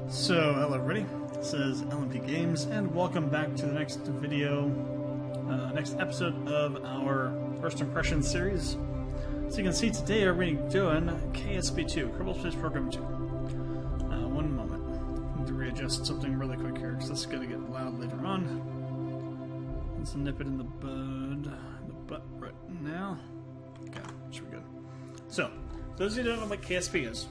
So, hello everybody, this is LMP Games, and welcome back to the next video, next episode of our First Impressions series. So you can see today we're going to be doing KSP2, Kerbal Space Program 2. One moment, I need to readjust something really quick here, because this is going to get loud later on. Let's nip it in the butt right now. Okay, should be good. So, those of you who don't know what KSP is,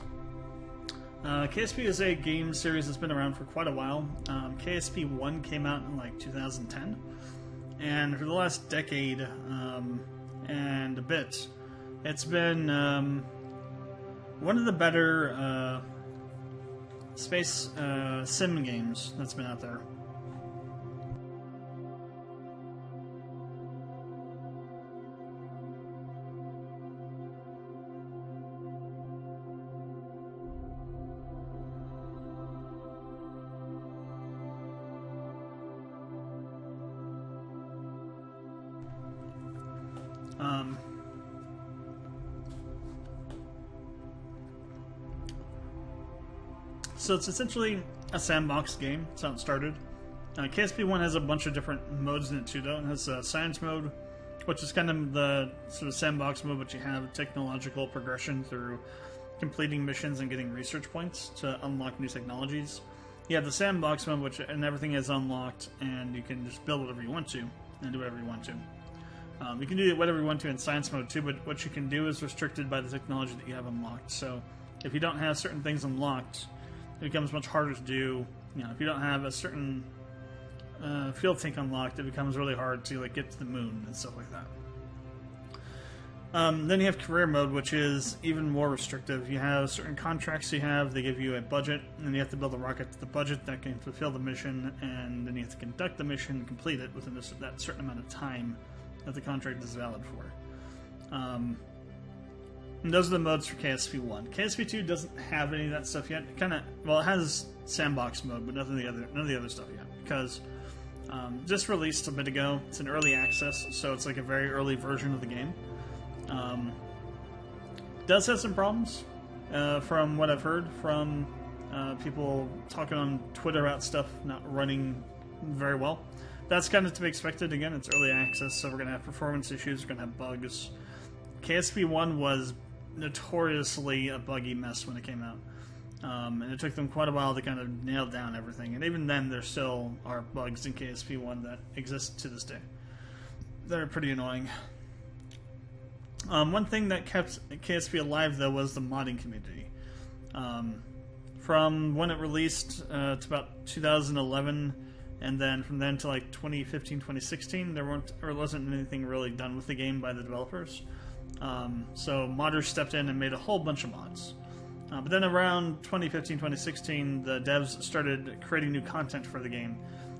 KSP is a game series that's been around for quite a while. KSP 1 came out in like 2010, and for the last decade and a bit, it's been one of the better space sim games that's been out there. So it's essentially a sandbox game. That's how it started. KSP 1 has a bunch of different modes in it too, though. It has a science mode, which is kind of the sort of sandbox mode, but you have technological progression through completing missions and getting research points to unlock new technologies. You have the sandbox mode, and everything is unlocked, and you can just build whatever you want to and do whatever you want to. You can do whatever you want to in science mode too, but what you can do is restricted by the technology that you have unlocked. So if you don't have certain things unlocked, it becomes much harder to do. You know, if you don't have a certain field tank unlocked, it becomes really hard to like get to the moon and stuff like that. Then you have career mode, which is even more restrictive. You have certain contracts they give you a budget, and you have to build a rocket to the budget that can fulfill the mission, and then you have to conduct the mission and complete it within that certain amount of time that the contract is valid for. And those are the modes for KSP 1. KSP 2 doesn't have any of that stuff yet. It has sandbox mode, but none of the other stuff yet, because just released a bit ago. It's an early access, so it's like a very early version of the game. Does have some problems, from what I've heard from people talking on Twitter about stuff not running very well. That's kind of to be expected. Again, it's early access, so we're going to have performance issues, we're going to have bugs. KSP 1 was notoriously a buggy mess when it came out. And it took them quite a while to kind of nail down everything. And even then, there still are bugs in KSP 1 that exist to this day. They're pretty annoying. One thing that kept KSP alive, though, was the modding community. From when it released to about 2011, and then from then to like 2015, 2016, there wasn't anything really done with the game by the developers. So modders stepped in and made a whole bunch of mods. But then around 2015, 2016, the devs started creating new content for the game.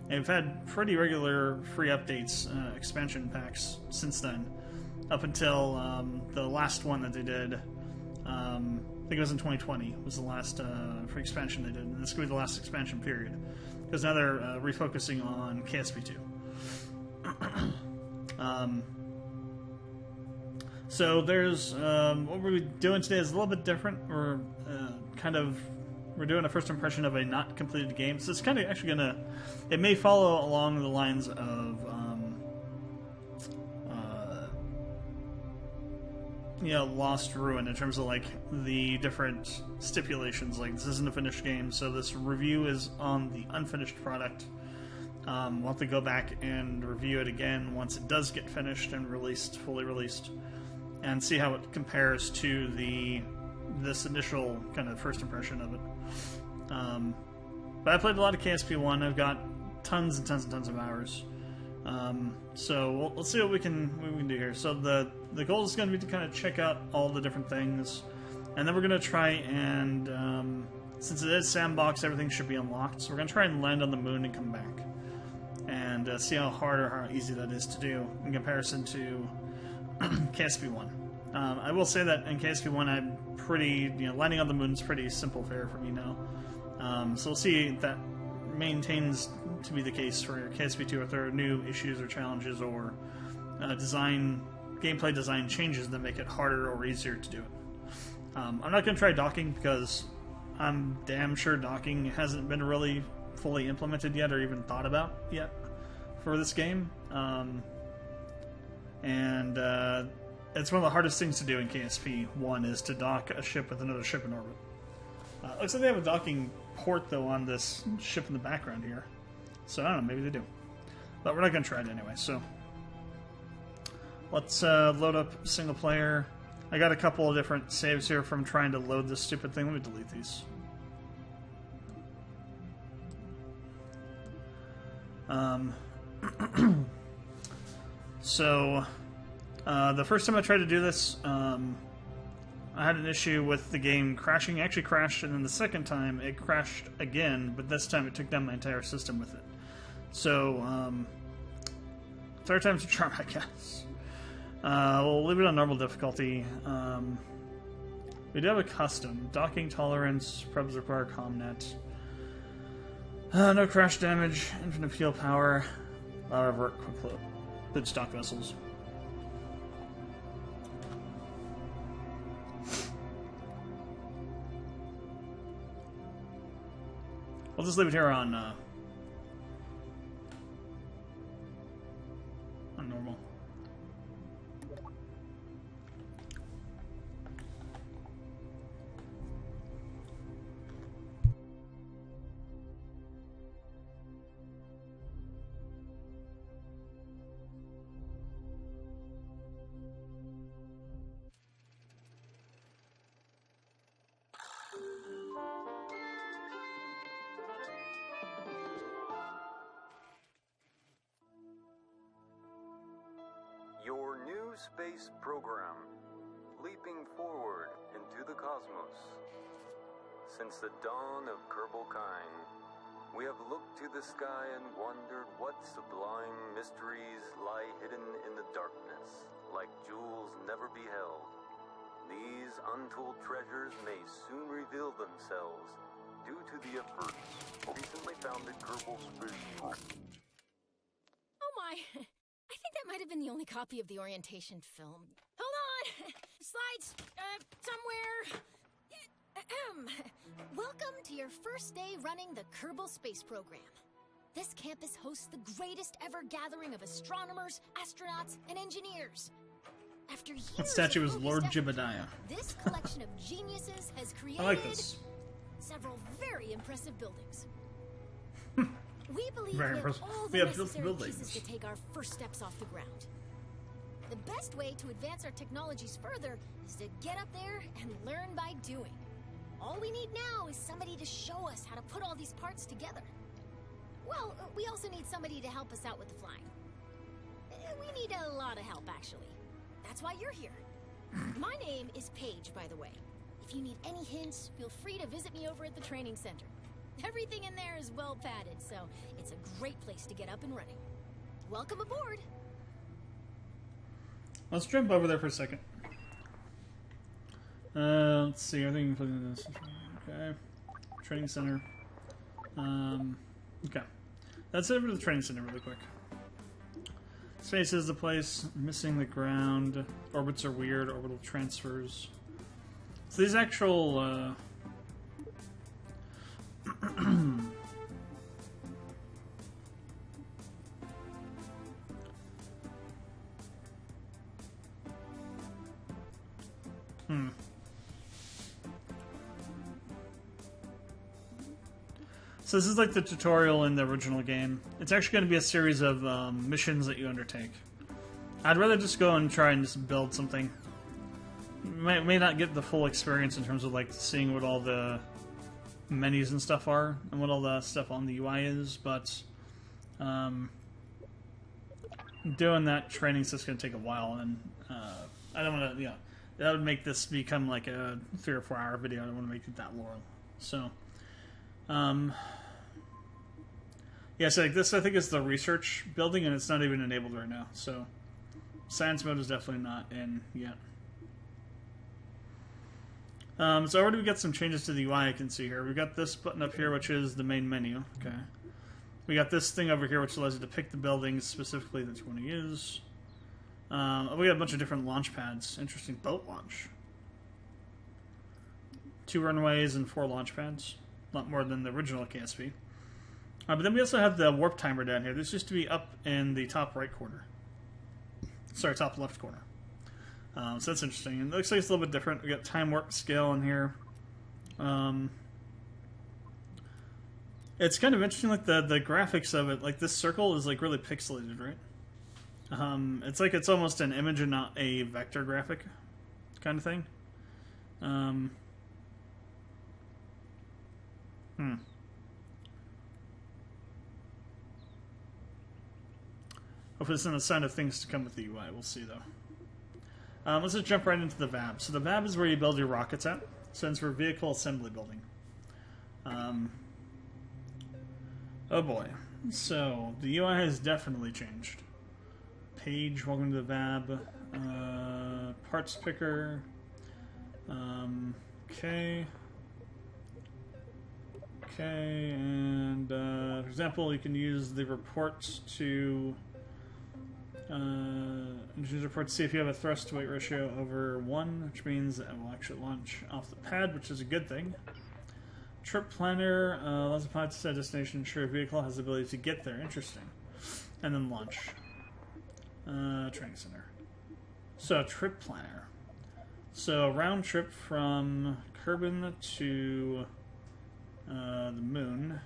And we've had pretty regular free updates, expansion packs since then, up until the last one that they did. I think it was in 2020, was the last free expansion they did. And this could be the last expansion period, because now they're refocusing on KSP 2. So there's what we're doing today is a little bit different. We're doing a first impression of a not completed game. So it's kind of actually it may follow along the lines of Lost Ruin in terms of like the different stipulations. Like, this isn't a finished game, so this review is on the unfinished product. We'll have to go back and review it again once it does get finished and fully released, and see how it compares to this initial kind of first impression of it. But I played a lot of KSP 1. I've got tons and tons and tons of hours. So we'll see what we can do here. So the goal is going to be to kind of check out all the different things, and then we're going to try and since it is sandbox, everything should be unlocked. So we're going to try and land on the moon and come back, and see how hard or how easy that is to do in comparison to KSP 1. I will say that in KSP 1, I'm pretty, landing on the moon is pretty simple fare for me now. So we'll see if that maintains to be the case for KSP 2, if there are new issues or challenges or gameplay design changes that make it harder or easier to do it. I'm not going to try docking because I'm damn sure docking hasn't been really fully implemented yet or even thought about yet for this game. It's one of the hardest things to do in KSP 1 is to dock a ship with another ship in orbit. Looks like they have a docking port, though, on this ship in the background here. So, I don't know, maybe they do. But we're not going to try it anyway, so... Let's load up single player. I got a couple of different saves here from trying to load this stupid thing. Let me delete these. So, the first time I tried to do this, I had an issue with the game crashing. It actually crashed, and then the second time it crashed again, but this time it took down my entire system with it. So, third time's a charm, I guess. We'll leave it on normal difficulty. We do have a custom. Docking tolerance, probes require ComNet. No crash damage, infinite fuel power, however, quick load. Good stock vessels. We'll just leave it here on normal. Your new space program, leaping forward into the cosmos. Since the dawn of Kerbal kind, we have looked to the sky and wondered what sublime mysteries lie hidden in the darkness, like jewels never beheld. These untold treasures may soon reveal themselves due to the efforts recently founded Kerbal Space Program. Oh my! I think that might have been the only copy of the orientation film. Hold on! Slides, somewhere. Welcome to your first day running the Kerbal Space Program. This campus hosts the greatest ever gathering of astronomers, astronauts, and engineers. After years That statue was of Lord focused effort, Jebediah. this collection of geniuses has created I like this. several very impressive buildings. We believe Very we have impressive. all We the have built necessary buildings. pieces to take our first steps off the ground. The best way to advance our technologies further is to get up there and learn by doing. All we need now is somebody to show us how to put all these parts together. Well, we also need somebody to help us out with the flying. We need a lot of help, actually. That's why you're here. My name is Paige, by the way. If you need any hints, feel free to visit me over at the training center. Everything in there is well padded, so it's a great place to get up and running. Welcome aboard! Let's jump over there for a second. Let's see, everything including this. Okay. Training center. Okay. Let's head over to the training center really quick. Space is the place. Missing the ground. Orbits are weird. Orbital transfers. So these actual, So this is like the tutorial in the original game. It's actually going to be a series of missions that you undertake. I'd rather just go and try and just build something. May not get the full experience in terms of like seeing what all the menus and stuff are and what all the stuff on the UI is, but doing that training's just going to take a while, and I don't want to, that would make this become like a 3 or 4 hour video. I don't want to make it that long. So, yeah, so like this I think is the research building, and it's not even enabled right now. So, science mode is definitely not in yet. So already we got some changes to the UI I can see here. We got this button up here, which is the main menu. Okay. We got this thing over here, which allows you to pick the buildings specifically that you want to use. We got a bunch of different launch pads. Interesting. Boat launch. 2 runways and 4 launch pads. A lot more than the original KSP. But then we also have the warp timer down here. This used to be up in the top right corner. Sorry, top left corner. So that's interesting. And it looks like it's a little bit different. We got time warp scale in here. It's kind of interesting, like the graphics of it. Like this circle is like really pixelated, right? It's like it's almost an image and not a vector graphic kind of thing. Hopefully it's not a sign of things to come with the UI. We'll see, though. Let's just jump right into the VAB. So the VAB is where you build your rockets at. Stands for Vehicle Assembly Building. Oh boy. So the UI has definitely changed. Page, welcome to the VAB. Parts picker. Okay. Okay, and for example, you can use the reports to engineer's report to see if you have a thrust to weight ratio over 1, which means it will actually launch off the pad, which is a good thing. Trip planner allows the pilot to set a destination, ensure a vehicle has the ability to get there. Interesting. And then launch. Training center. So trip planner. So round trip from Kerbin to the moon.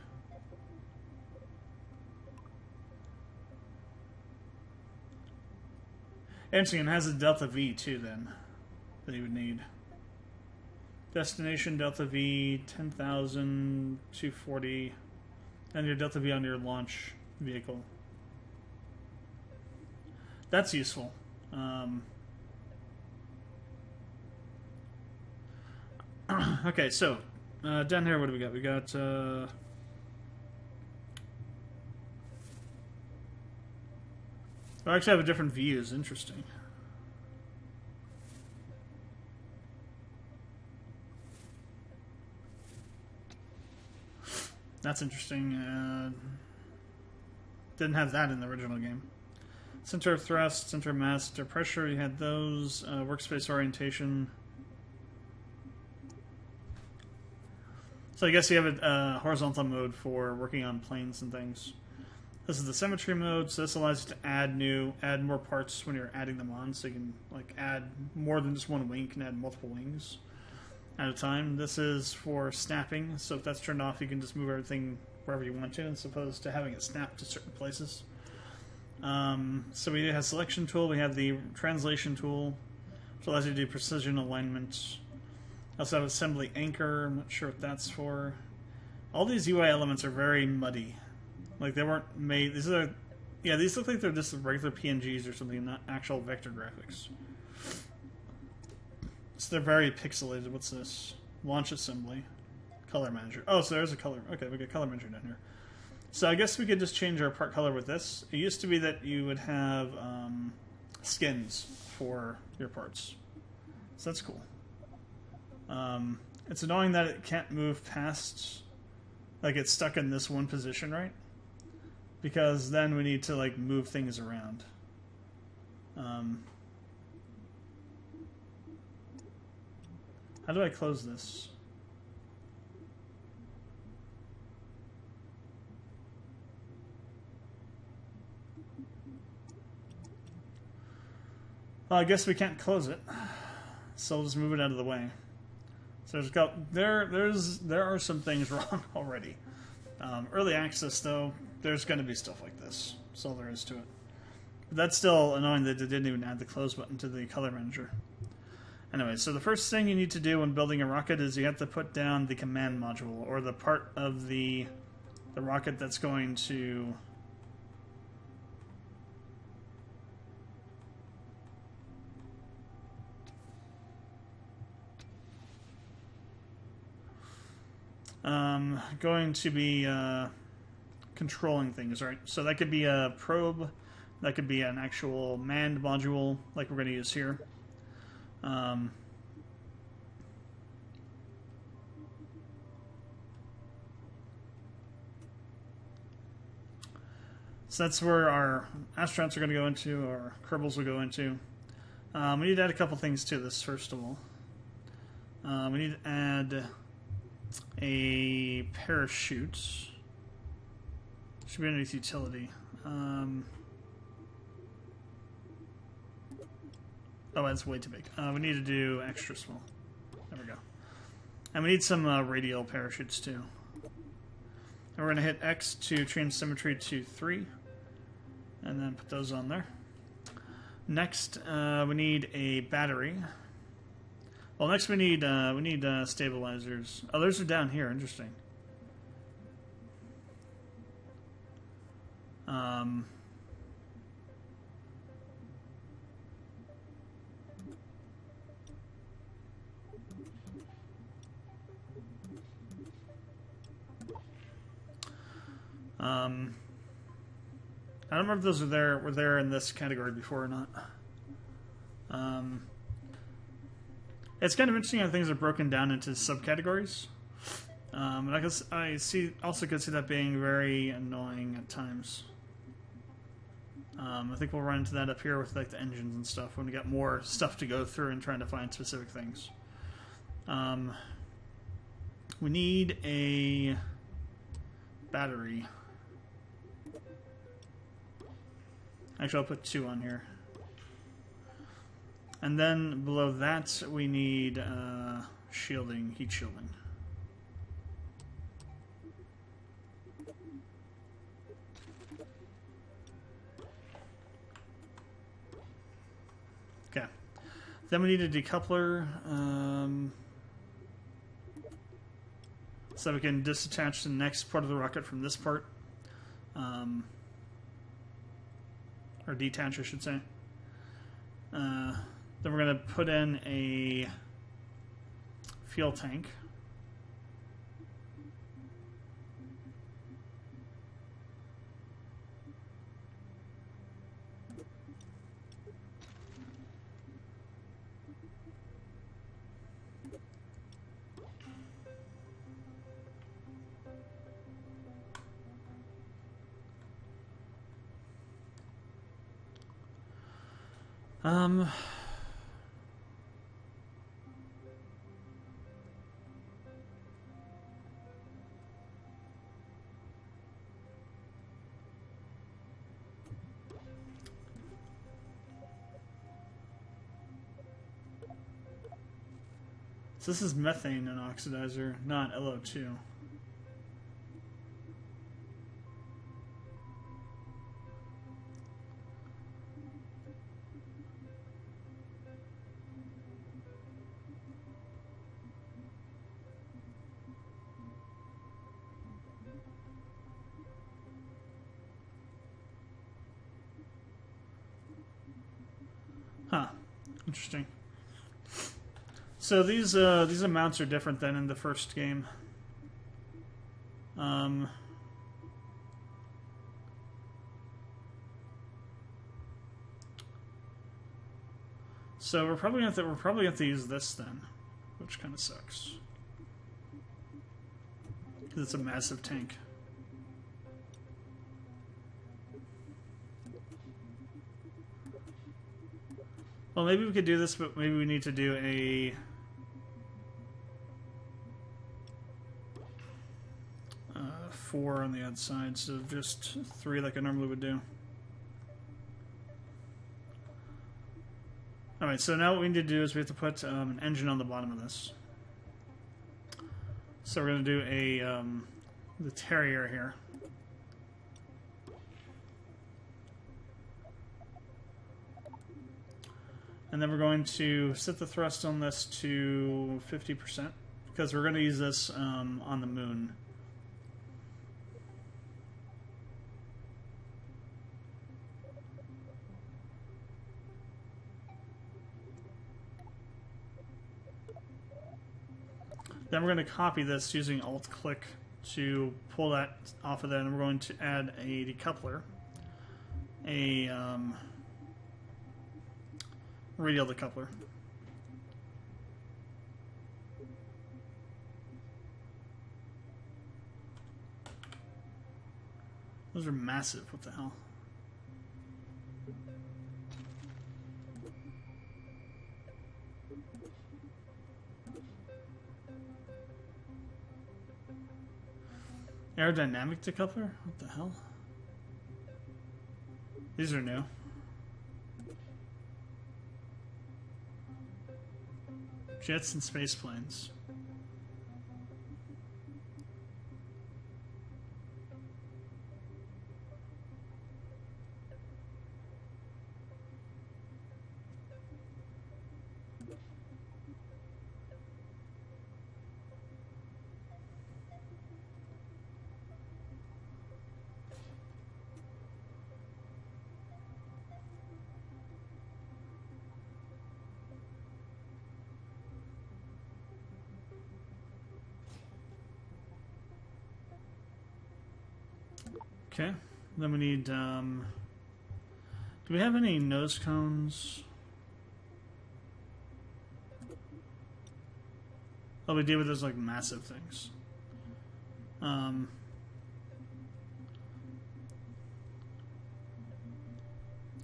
Interesting, it has a Delta V too then, that you would need. Destination Delta V, 10,240, and your Delta V on your launch vehicle. That's useful. Okay, so down here, what do we got? We got I actually have a different views. Interesting. That's interesting. Didn't have that in the original game. Center of thrust, center of mass, center of pressure. You had those. Workspace orientation. So I guess you have a horizontal mode for working on planes and things. This is the symmetry mode, so this allows you to add more parts when you're adding them on, so you can like add more than just one wing, you can add multiple wings at a time. This is for snapping, so if that's turned off, you can just move everything wherever you want to, as opposed to having it snap to certain places. So we have selection tool, we have the translation tool, which allows you to do precision alignment. I also have assembly anchor, I'm not sure what that's for. All these UI elements are very muddy. Like, they weren't made... These look like they're just regular PNGs or something, not actual vector graphics. So they're very pixelated. What's this? Launch assembly. Color manager. Oh, so there's a color. Okay, we got color manager down here. So I guess we could just change our part color with this. It used to be that you would have skins for your parts. So that's cool. It's annoying that it can't move past... Like, it's stuck in this one position, right? Because then we need to, like, move things around. How do I close this? Well, I guess we can't close it. So we'll just move it out of the way. So there are some things wrong already. Early access, though, there's going to be stuff like this. That's all there is to it. But that's still annoying that they didn't even add the close button to the color manager. Anyway, so the first thing you need to do when building a rocket is you have to put down the command module, or the part of the rocket that's going to... going to be controlling things, right? So that could be a probe, that could be an actual manned module, like we're going to use here. So that's where our astronauts are going to go into, or Kerbals will go into. We need to add a couple things to this, first of all. We need to add a parachute. Should be underneath utility. Oh, that's way too big. We need to do extra small. There we go. And we need some radial parachutes too. And we're going to hit X to change symmetry to 3. And then put those on there. Next, we need a battery. Well, next we need stabilizers. Oh, those are down here. Interesting. I don't remember if those were there in this category before or not. It's kind of interesting how things are broken down into subcategories. And I guess also could see that being very annoying at times. I think we'll run into that up here with like the engines and stuff when we get more stuff to go through and trying to find specific things. We need a battery. Actually, I'll put 2 on here. And then below that, we need shielding, heat shielding. Okay. Then we need a decoupler. So we can disattach the next part of the rocket from this part. Or detach, I should say. Then we're going to put in a fuel tank. So this is methane and oxidizer, not LO2. Huh. Interesting. So these amounts are different than in the first game. So we're probably gonna have to use this then, which kind of sucks because it's a massive tank. Well, maybe we could do this, but maybe we need to do a 4 on the outside, instead of just 3 like I normally would do. Alright, so now what we need to do is we have to put an engine on the bottom of this. So we're going to do the Terrier here. And then we're going to set the thrust on this to 50%, because we're going to use this on the moon. Then we're going to copy this using Alt-click to pull that off of that, and we're going to add a decoupler, a radial decoupler. Those are massive. What the hell? Aerodynamic decoupler? What the hell? These are new. Jets and space planes. Okay, then we need, do we have any nose cones? Oh, we deal with those, like, massive things.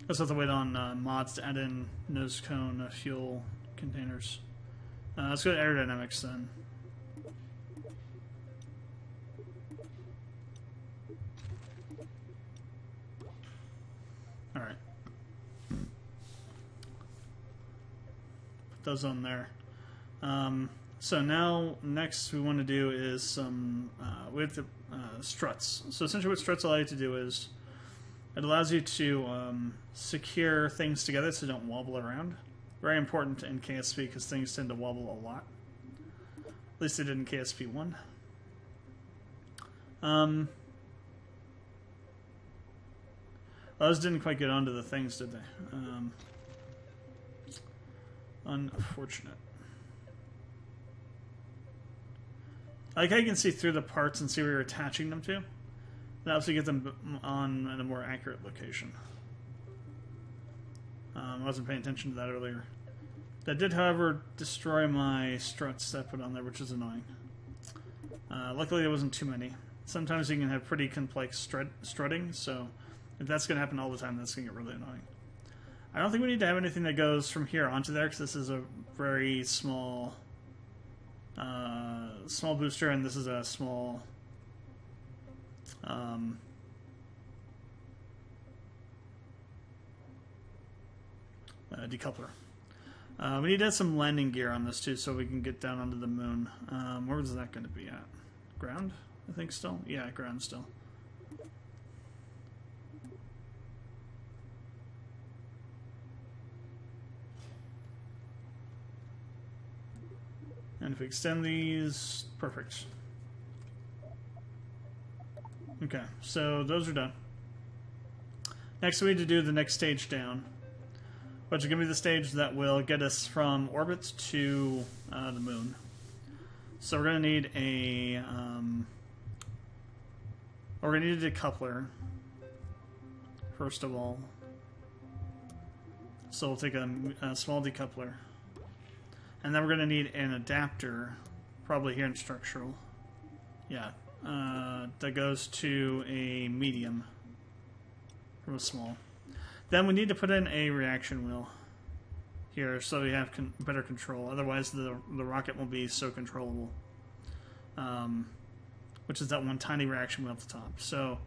Let's have to wait on mods to add in nose cone fuel containers. Let's go to aerodynamics then. Alright. Put those on there. So now, next we want to do is some, we have to, struts. So essentially what struts allow you to do is, it allows you to secure things together so they don't wobble around. Very important in KSP because things tend to wobble a lot. At least they did in KSP 1. Those didn't quite get onto the things, did they? Unfortunate. Like I can see through the parts and see where you're attaching them to. That helps you get them on at a more accurate location. I wasn't paying attention to that earlier. That did, however, destroy my struts that I put on there, which is annoying. Luckily, there wasn't too many. Sometimes you can have pretty complex strutting, so if that's going to happen all the time, that's going to get really annoying. I don't think we need to have anything that goes from here onto there, because this is a very small, small booster, and this is a small... decoupler. We need to add some landing gear on this too, so we can get down onto the moon. Where is that going to be at? Ground, I think still. Yeah, ground still. And if we extend these, perfect. Okay, so those are done. Next we need to do the next stage down, which is going to be the stage that will get us from orbit to the moon. So we're going to need a decoupler, first of all. So we'll take a small decoupler. And then we're going to need an adapter, probably here in structural. Yeah, that goes to a medium from a small. Then we need to put in a reaction wheel here so we have better control. Otherwise, the rocket won't be so controllable. Which is that one tiny reaction wheel at the top. So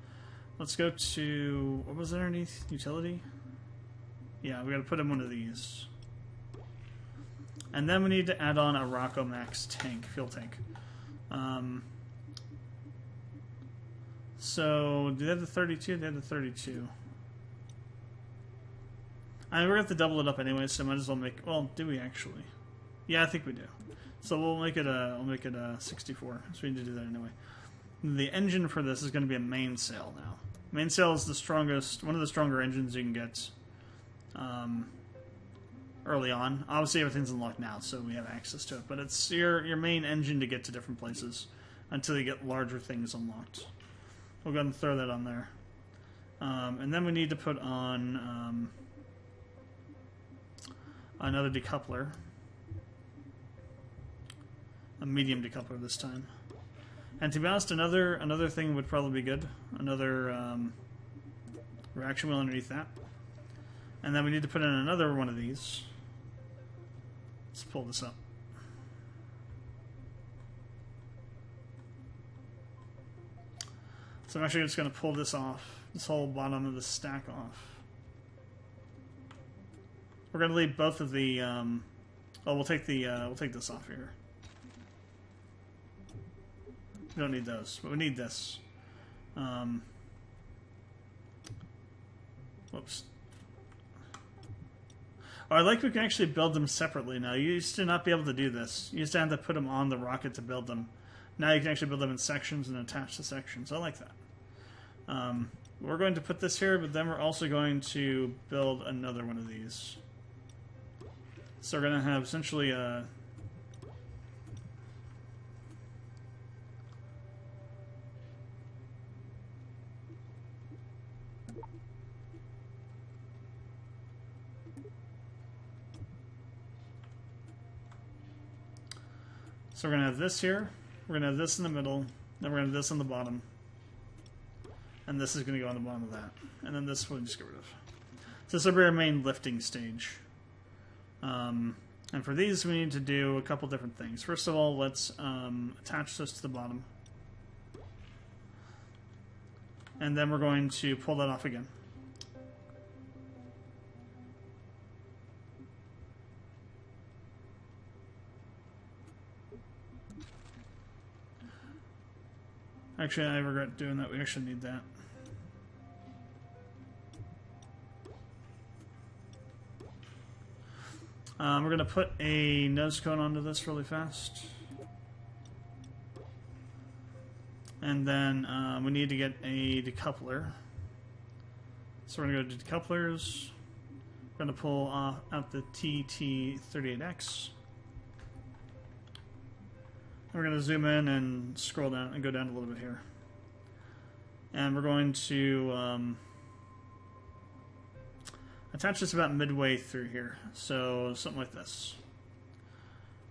let's go to, what was underneath? Utility? Yeah, we got to put in one of these. And then we need to add on a Rocco Max tank, fuel tank. So, do they have the 32? They have the 32. I mean, we're going to have to double it up anyway, so might as well make... Well, do we actually? Yeah, I think we do. So we'll make it a 64. So we need to do that anyway. The engine for this is going to be a mainsail now. Mainsail is the strongest, one of the stronger engines you can get early on. Obviously, everything's unlocked now, so we have access to it. But it's your main engine to get to different places until you get larger things unlocked. We'll go ahead and throw that on there. And then we need to put on another decoupler. A medium decoupler this time. And to be honest, another thing would probably be good. Another reaction wheel underneath that. And then we need to put in another one of these. Let's pull this up. So I'm actually just going to pull this off, this whole bottom of the stack off. We're going to leave both of the. We'll take this off here. We don't need those, but we need this. Whoops. Oh, I like we can actually build them separately now. You used to not be able to do this. You used to have to put them on the rocket to build them. Now you can actually build them in sections and attach the sections. I like that. We're going to put this here, but then we're also going to build another one of these. So we're going to have essentially a... So we're going to have this here, we're going to have this in the middle, then we're going to have this on the bottom, and this is going to go on the bottom of that. And then this we'll just get rid of. So this will be our main lifting stage. And for these we need to do a couple different things. First of all, let's attach this to the bottom. And then we're going to pull that off again. Actually, I regret doing that. We actually need that. We're going to put a nose cone onto this really fast. And then we need to get a decoupler. So we're going to go to decouplers. We're going to pull out the TT38X. We're going to zoom in and scroll down and go down a little bit here. And we're going to attach this about midway through here. So something like this.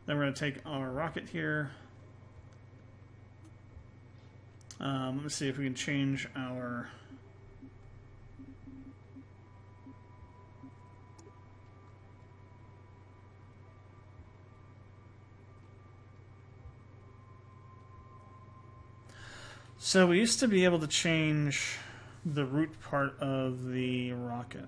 Then we're going to take our rocket here. Let me see if we can change our... So we used to be able to change the root part of the rocket.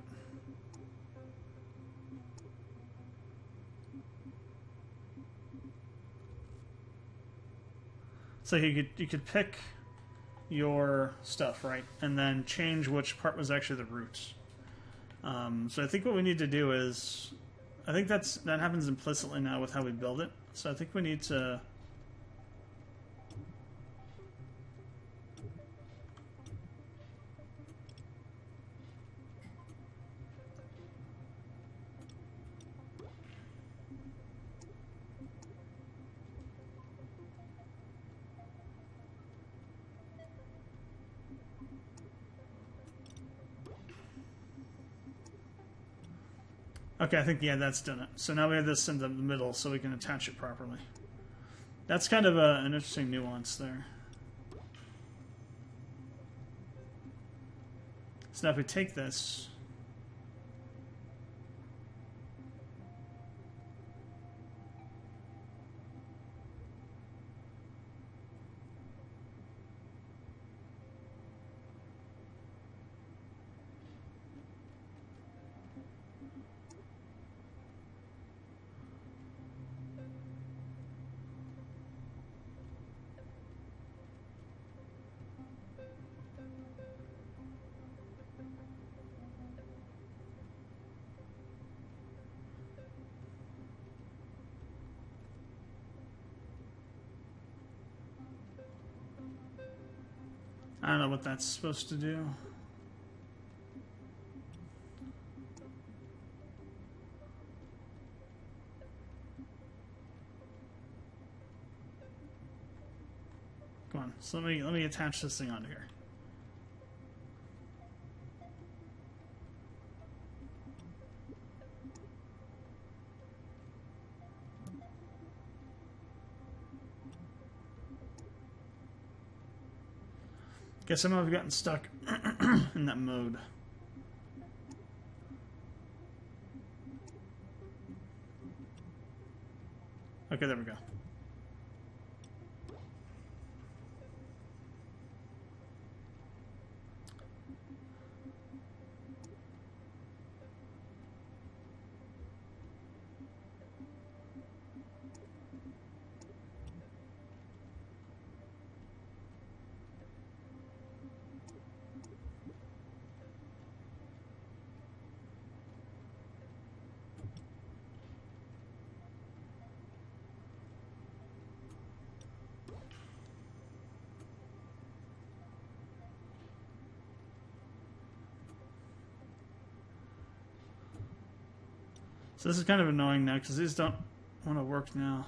So you could pick your stuff, right, and then change which part was actually the root. So I think what we need to do is, I think that happens implicitly now with how we build it. So I think we need to. Okay, I think, yeah, that's done it. So now we have this in the middle so we can attach it properly. That's kind of an interesting nuance there. So now if we take this... I don't know what that's supposed to do. Come on, so let me attach this thing onto here. Guess somehow I've gotten stuck in that mode. Okay, there we go. So this is kind of annoying now because these don't want to work now.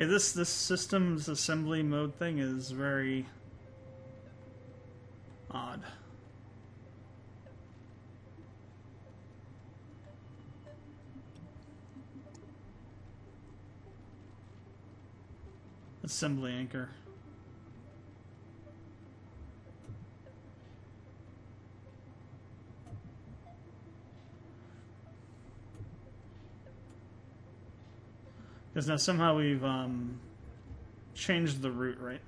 Okay, this systems assembly mode thing is very odd. Assembly anchor. Because now somehow we've changed the route, right?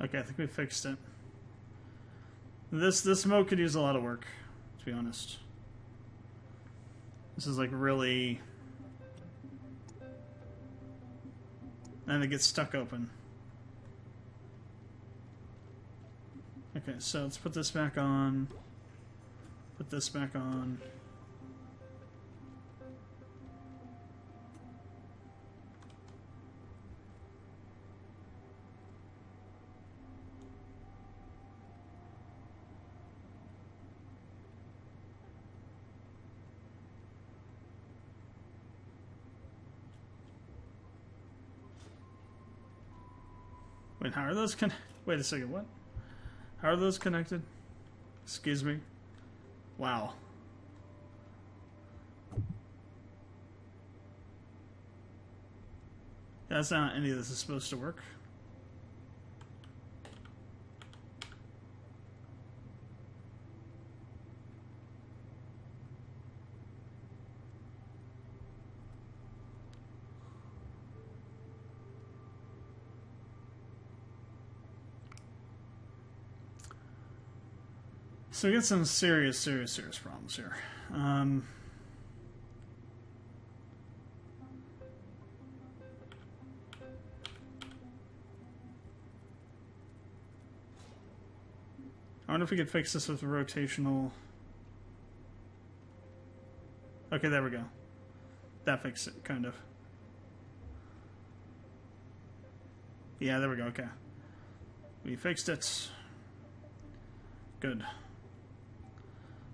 Okay, I think we fixed it. This mode could use a lot of work, to be honest. This is like really... And it gets stuck open. Okay, so let's put this back on. Put this back on. Wait, how are those wait a second, what? How are those connected? Excuse me. Wow. That's not how any of this is supposed to work. So we get some serious problems here. I wonder if we could fix this with a rotational... Okay, there we go. That fixed it, kind of. Yeah, there we go, okay. We fixed it. Good.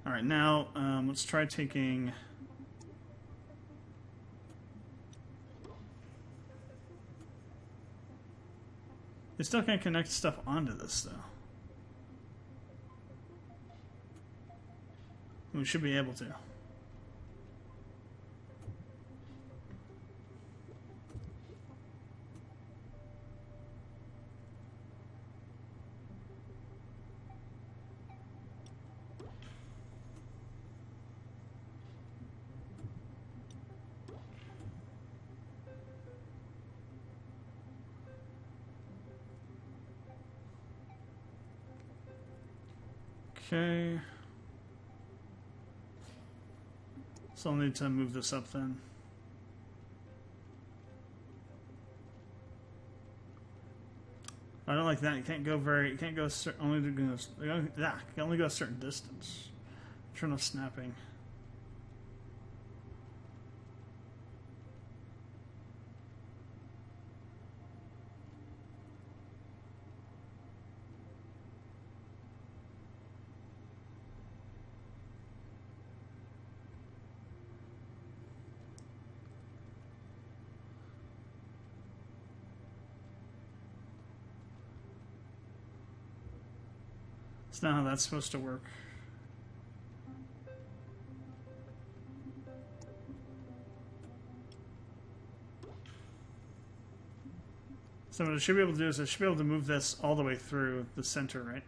Alright, now let's try taking... They still can't connect stuff onto this, though. We should be able to. Okay. So I'll need to move this up then. I don't like that. You can't go very. You can't go only to go. Yeah, you can only go a certain distance. Turn off snapping. That's not how that's supposed to work. So what I should be able to do is I should be able to move this all the way through the center, right?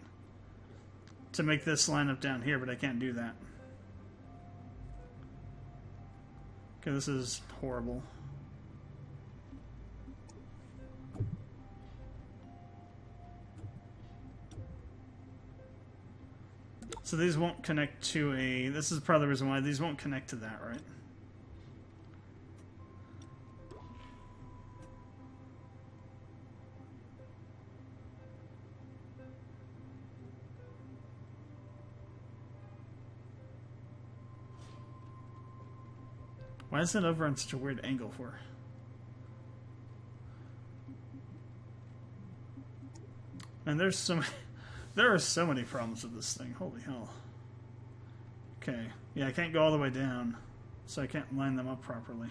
To make this line up down here, but I can't do that. Okay, this is horrible. So these won't connect to a... This is probably the reason why these won't connect to that, right? Why is it over on such a weird angle for? And there's so many... There are so many problems with this thing. Holy hell. Okay. Yeah, I can't go all the way down, so I can't line them up properly.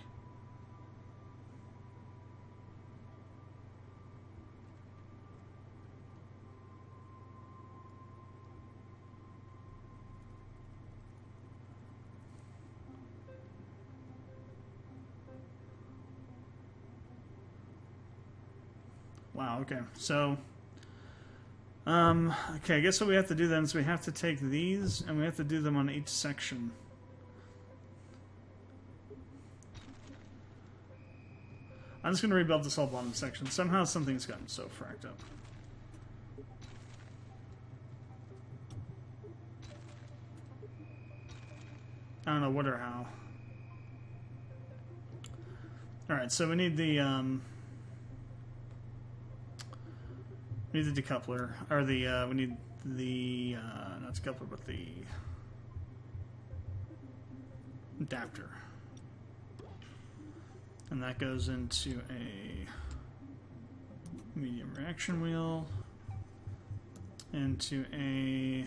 Wow, okay. So... okay, I guess what we have to do then is we have to take these and we have to do them on each section. I'm just going to rebuild this whole bottom section. Somehow something's gotten so fracked up. I don't know what or how. Alright, so we need the, we need the decoupler, or the, we need the, not decoupler, but the adapter. And that goes into a medium reaction wheel, into a,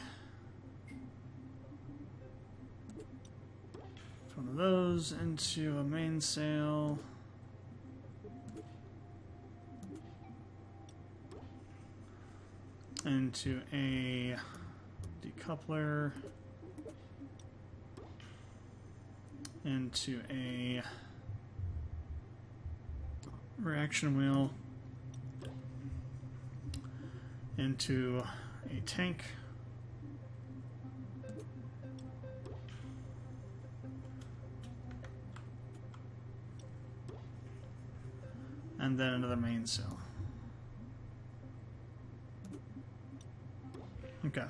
one of those, into a mainsail, into a decoupler, into a reaction wheel, into a tank, and then another mainsail. Okay.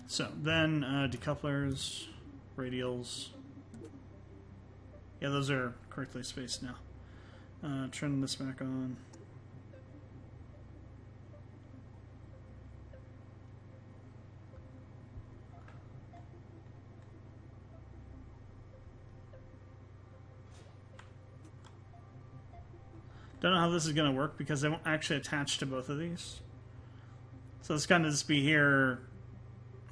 So then decouplers, radials. Yeah, those are correctly spaced now. Turn this back on. Don't know how this is going to work because they won't actually attach to both of these. So it's going to just be here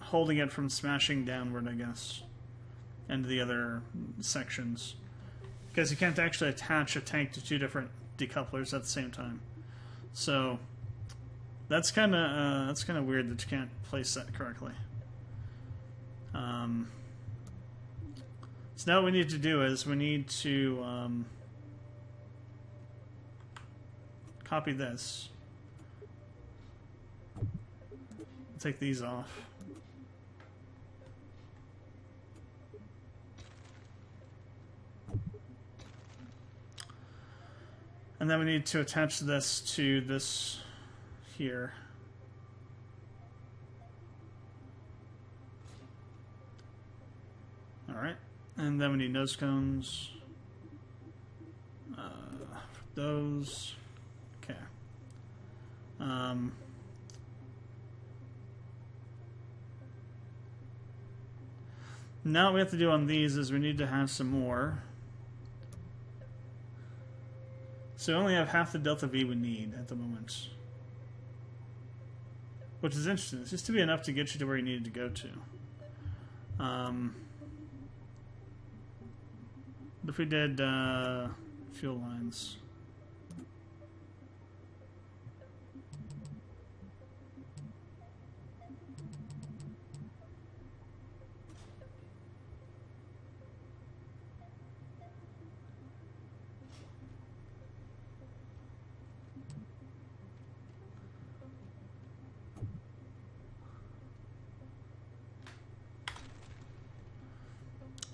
holding it from smashing downward, I guess, into the other sections. Because you can't actually attach a tank to two different decouplers at the same time. So that's kind of weird that you can't place that correctly. So now what we need to do is we need to copy this. Take these off. And then we need to attach this to this here. Alright. And then we need nose cones. For those. Okay. Now what we have to do on these is we need to have some more. So we only have half the delta V we need at the moment. Which is interesting. It's just to be enough to get you to where you needed to go to. If we did fuel lines.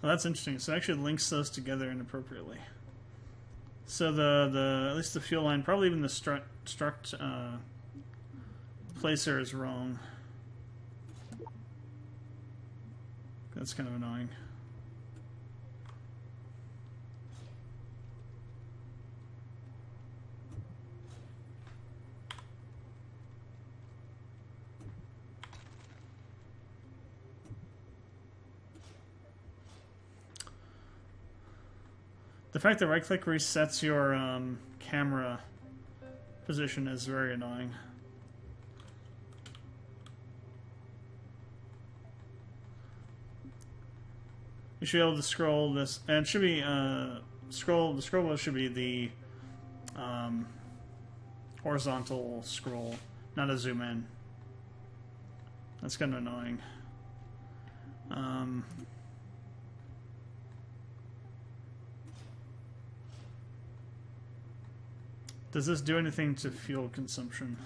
Well, that's interesting. So it actually links those together inappropriately. So the at least the fuel line, probably even the struct placer is wrong. That's kind of annoying. The fact that right-click resets your camera position is very annoying. You should be able to scroll this, and it should be the scroll wheel should be the horizontal scroll, not a zoom in. That's kind of annoying. Does this do anything to fuel consumption?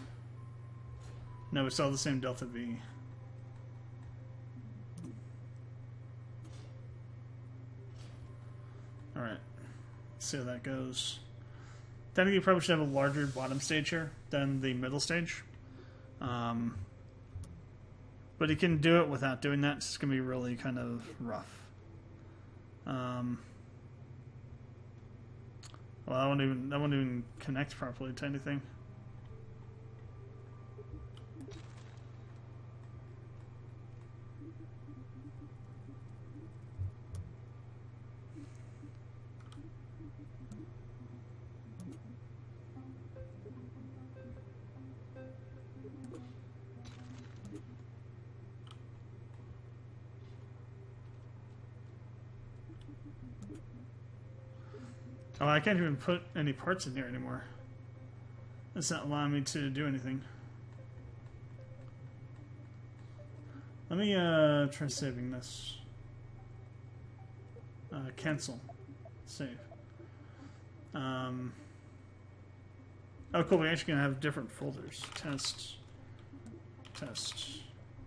No, it's all the same delta V. Alright. Let's see how that goes. Technically, you probably should have a larger bottom stage here than the middle stage. But you can do it without doing that. It's going to be really kind of rough. Well, that won't even connect properly to anything. Oh, I can't even put any parts in here anymore. It's not allowing me to do anything. Let me try saving this. Cancel. Save. Oh, cool. We're actually going to have different folders. Test.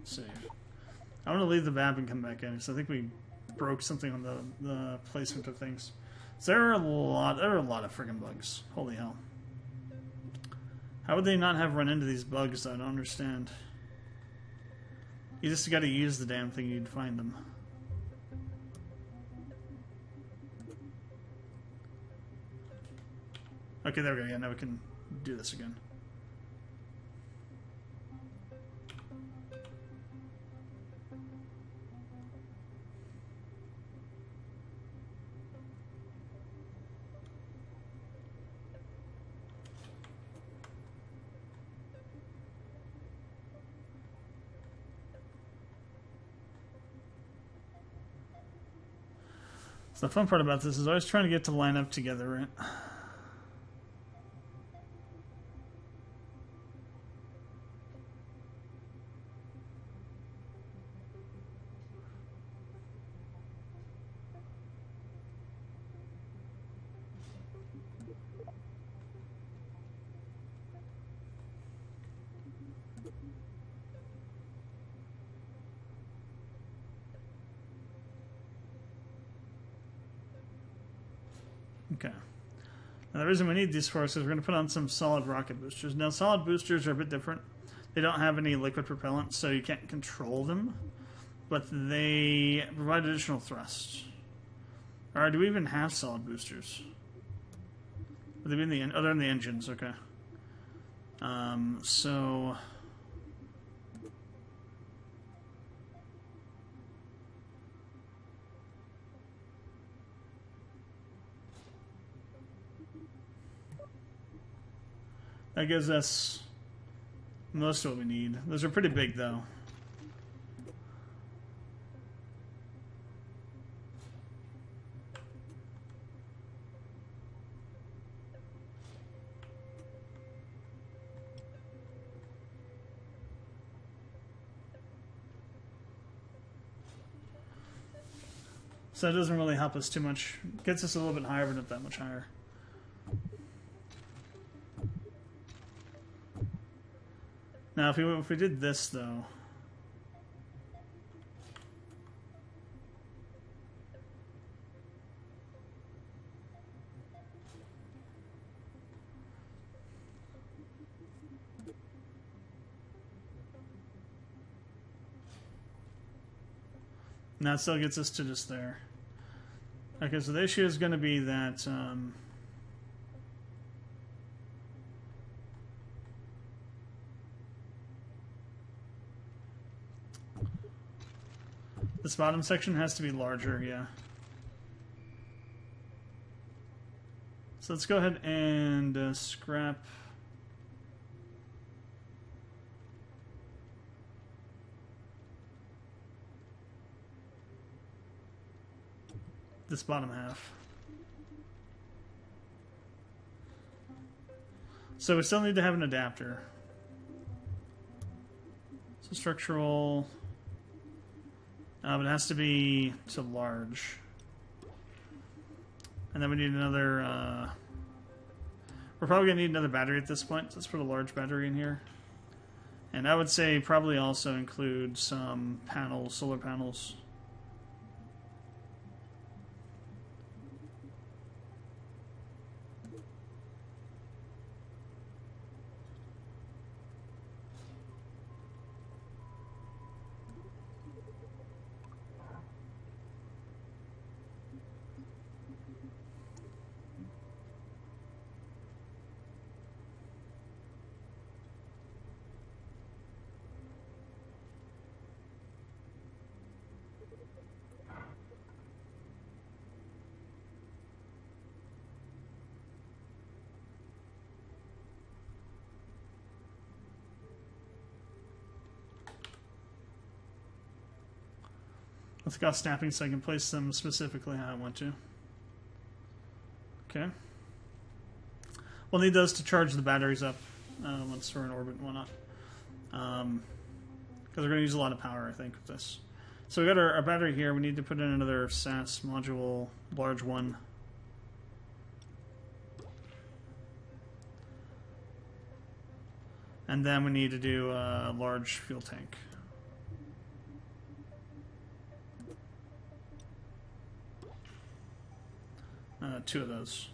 Save. I want to leave the map and come back in because I think we broke something on the placement of things. So there are a lot of friggin' bugs. Holy hell. How would they not have run into these bugs? I don't understand. You just gotta use the damn thing, you'd find them. Okay, there we go. Yeah, now we can do this again. The fun part about this is always trying to get to line up together, right? Okay. Now the reason we need these for is we're going to put on some solid rocket boosters. Now solid boosters are a bit different. They don't have any liquid propellant, so you can't control them. But they provide additional thrust. Or do we even have solid boosters? Would they be in the other than the engines? Okay. So that gives us most of what we need. Those are pretty big, though. So it doesn't really help us too much. Gets us a little bit higher, but not that much higher. Now, if we did this, though... And that still gets us to just there. Okay, so the issue is going to be that this bottom section has to be larger, yeah. So let's go ahead and scrap this bottom half. So we still need to have an adapter. So structural, but it has to be to large. And then we need another, we're probably going to need another battery at this point. So let's put a large battery in here. And I would say probably also include some panels, solar panels. Let's go snapping so I can place them specifically how I want to. Okay. We'll need those to charge the batteries up once we're in orbit and whatnot. Because we're going to use a lot of power, I think, with this. So we got our battery here. We need to put in another SAS module, large one. And then we need to do a large fuel tank. Two of those.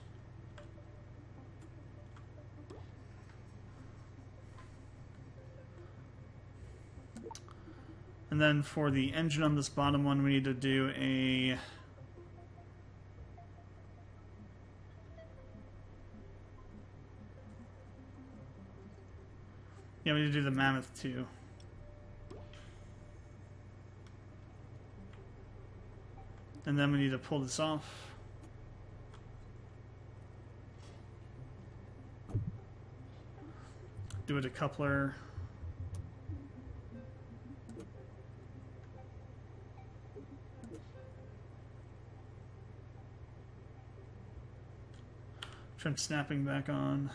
And then for the engine on this bottom one, we need to do a... Yeah, we need to do the Mammoth too. And then we need to pull this off. Do a decoupler. Turn snapping back on.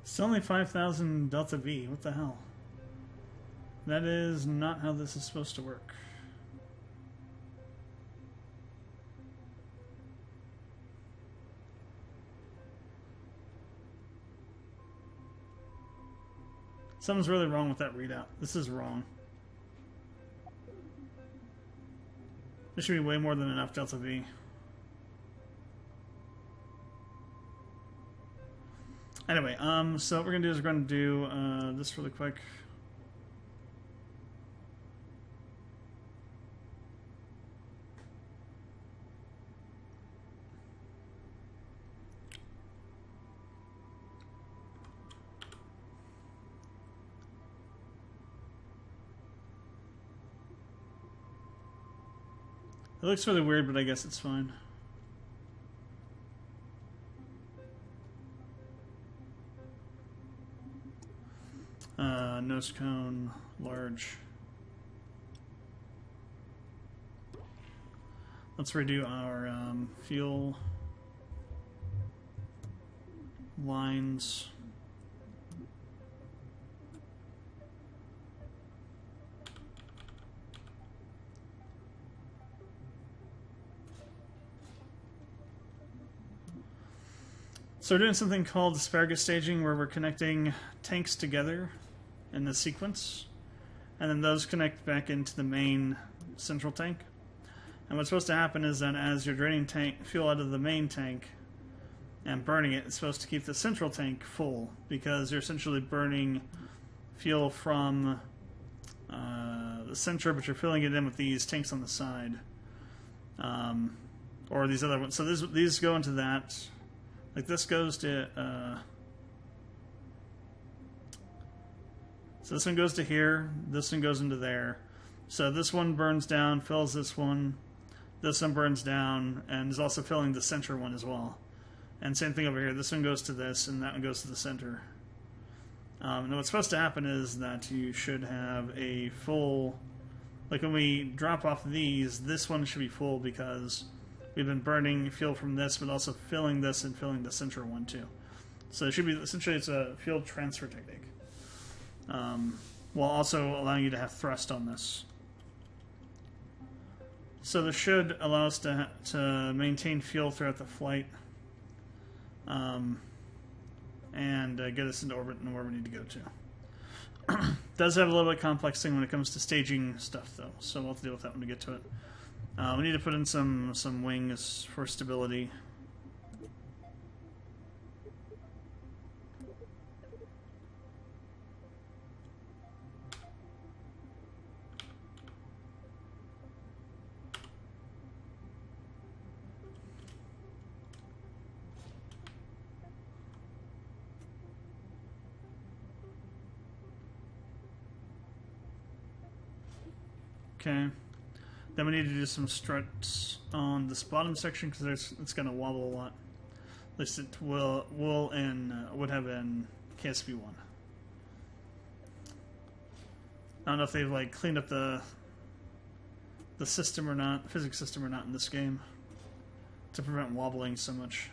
It's only 5,000 Delta V. What the hell? That is not how this is supposed to work. Something's really wrong with that readout. This is wrong. There should be way more than enough Delta V. Anyway, so what we're going to do is we're going to do this really quick. It looks really weird, but I guess it's fine. Nose cone, large. Let's redo our fuel lines. So we're doing something called asparagus staging, where we're connecting tanks together in the sequence, and then those connect back into the main central tank. And what's supposed to happen is that as you're draining fuel out of the main tank and burning it, it's supposed to keep the central tank full, because you're essentially burning fuel from the center, but you're filling it in with these tanks on the side, or these other ones. So these go into that. Like this goes to, so this one goes to here, this one goes into there. So this one burns down, fills this one burns down, and is also filling the center one as well. And same thing over here, this one goes to this, and that one goes to the center. And what's supposed to happen is that you should have a full, like when we drop off these, this one should be full because we've been burning fuel from this, but also filling this and filling the center one too. So it should be, essentially it's a fuel transfer technique, while also allowing you to have thrust on this. So this should allow us to maintain fuel throughout the flight, and get us into orbit and where we need to go to. Does have a little bit complex thing when it comes to staging stuff though, so we'll have to deal with that when we get to it. We need to put in some wings for stability. Okay. Then we need to do some struts on this bottom section because it's going to wobble a lot. At least it would have in KSP 1. I don't know if they've like cleaned up the system or not, physics system or not in this game to prevent wobbling so much.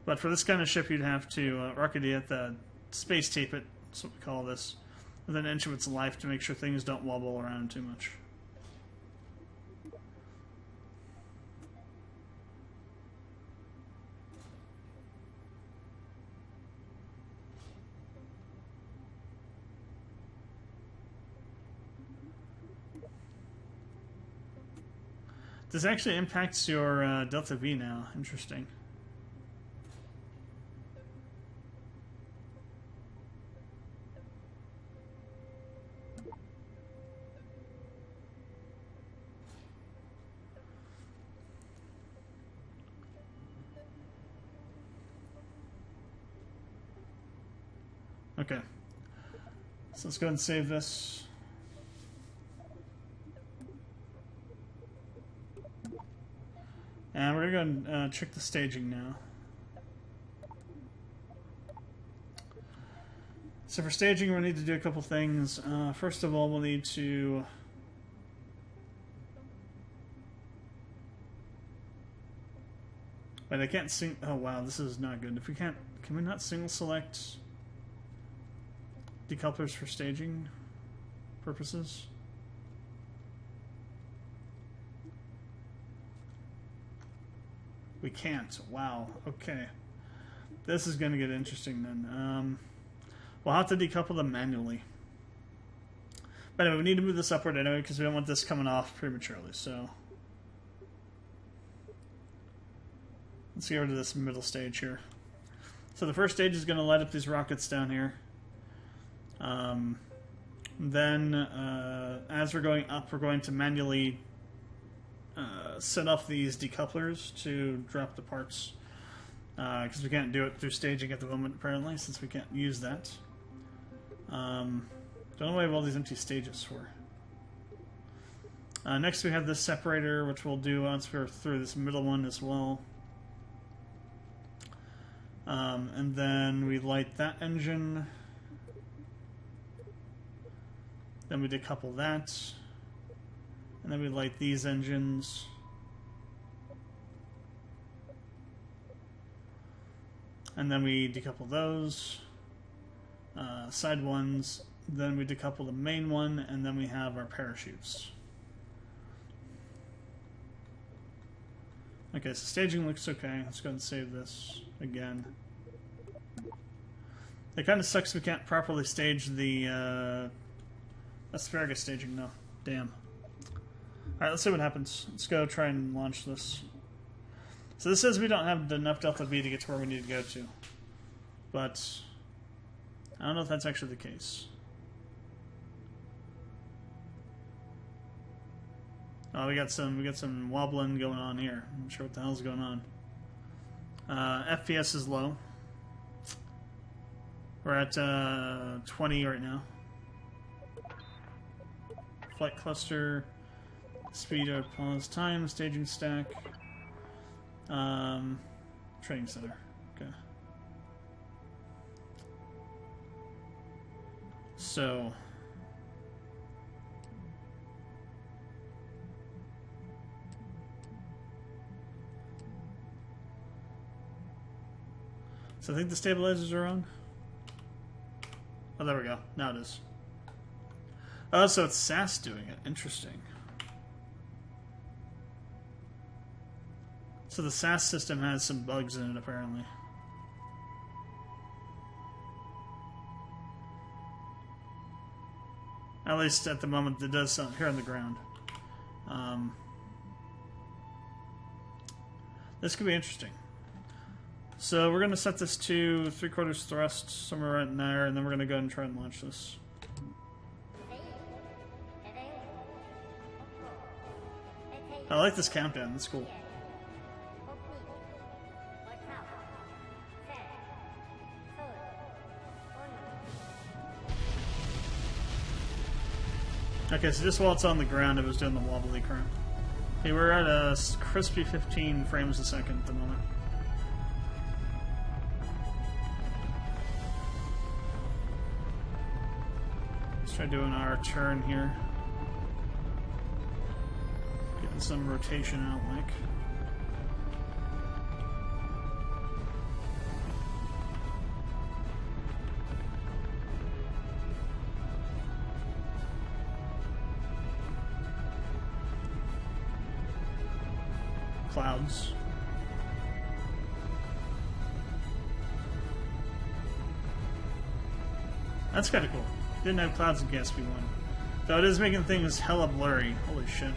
But for this kind of ship, you'd have to rocket it, the space tape it. That's what we call this. Within an inch of its life to make sure things don't wobble around too much. This actually impacts your Delta V now. Interesting. Okay, so let's go ahead and save this. And we're going to go and check the staging now. So for staging, we'll need to do a couple things. First of all, we'll need to... Wait, I can't sing... Oh wow, this is not good. If we can't... Can we not single select decouplers for staging purposes? We can't. Wow. Okay. This is going to get interesting then. We'll have to decouple them manually. But anyway, we need to move this upward anyway because we don't want this coming off prematurely. So let's get rid of this middle stage here. So the first stage is going to light up these rockets down here. Then as we're going up, we're going to manually set off these decouplers to drop the parts because we can't do it through staging at the moment apparently, since we can't use that. Don't know why I have all these empty stages for. Next we have this separator, which we'll do once we're through this middle one as well. And then we light that engine. Then we decouple that. And then we light these engines. And then we decouple those. Side ones. Then we decouple the main one. And then we have our parachutes. Okay, so staging looks okay. Let's go ahead and save this again. It kind of sucks we can't properly stage the asparagus staging, though. Damn. Alright, let's see what happens. Let's go try and launch this. So this says we don't have enough Delta V to get to where we need to go to. But I don't know if that's actually the case. Oh, we got some wobbling going on here. I'm not sure what the hell's going on. FPS is low. We're at 20 right now. Flight cluster, speed of pause time, staging stack, training center. Okay. So. So I think the stabilizers are on. Oh, there we go. Now it is. Oh, so it's SAS doing it. Interesting. So the SAS system has some bugs in it, apparently. At least at the moment it does here on the ground. This could be interesting. So we're going to set this to 3/4 thrust, somewhere right in there, and then we're going to go ahead and try and launch this. I like this countdown, that's cool. Okay, so just while it's on the ground, it was doing the wobbly crap. Okay, we're at a crispy 15 frames a second at the moment. Let's try doing our turn here. Getting some rotation out, like. Clouds. That's kind of cool. Didn't have clouds in KSP1. Though it is making things hella blurry. Holy shit.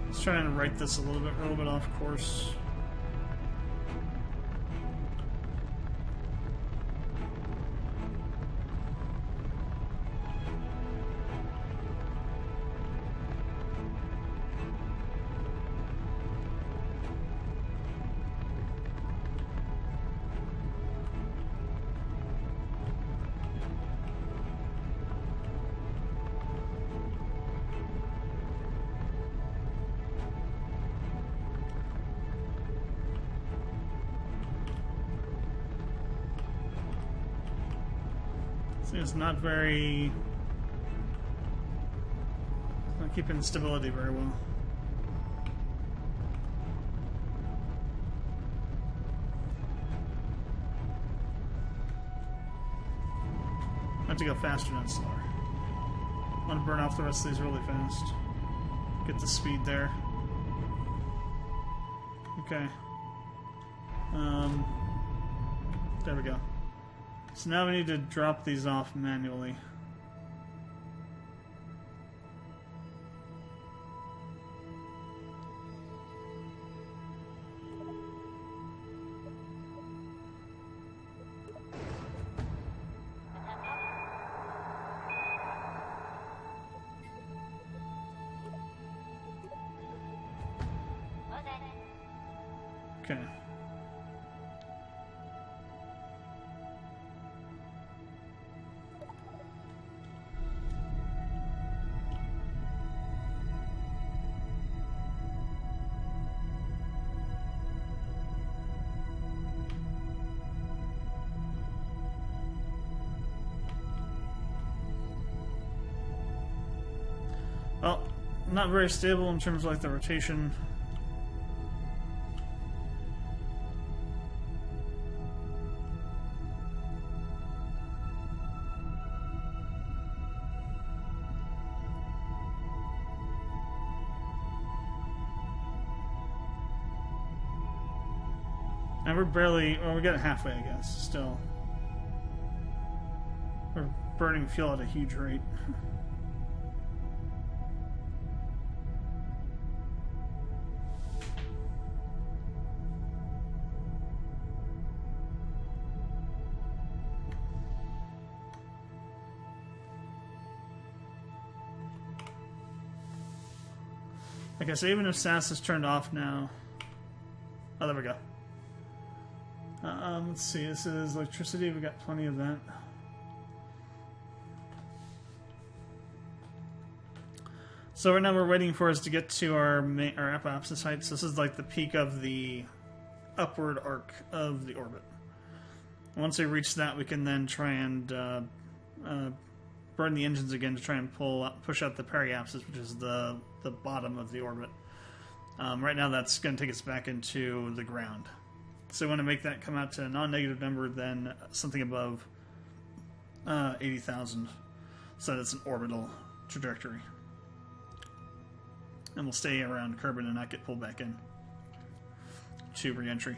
Let's try and write this a little bit off course. It's not very... not keeping stability very well. I have to go faster, not slower. I want to burn off the rest of these really fast. Get the speed there. Okay. There we go. So now we need to drop these off manually. Okay. Well, not very stable in terms of like the rotation. And we're barely, well, we got halfway, I guess, still. We're burning fuel at a huge rate. Okay, so even if SAS is turned off now... Oh, there we go. Let's see, this is electricity, we got plenty of that. So right now we're waiting for us to get to our apoapsis height. So this is like the peak of the upward arc of the orbit. Once we reach that, we can then try and burn the engines again to try and push out the periapsis, which is the bottom of the orbit. Right now that's going to take us back into the ground. So we want to make that come out to a non-negative number, then something above 80,000. So that's an orbital trajectory. And we'll stay around Kerbin and not get pulled back in to re-entry.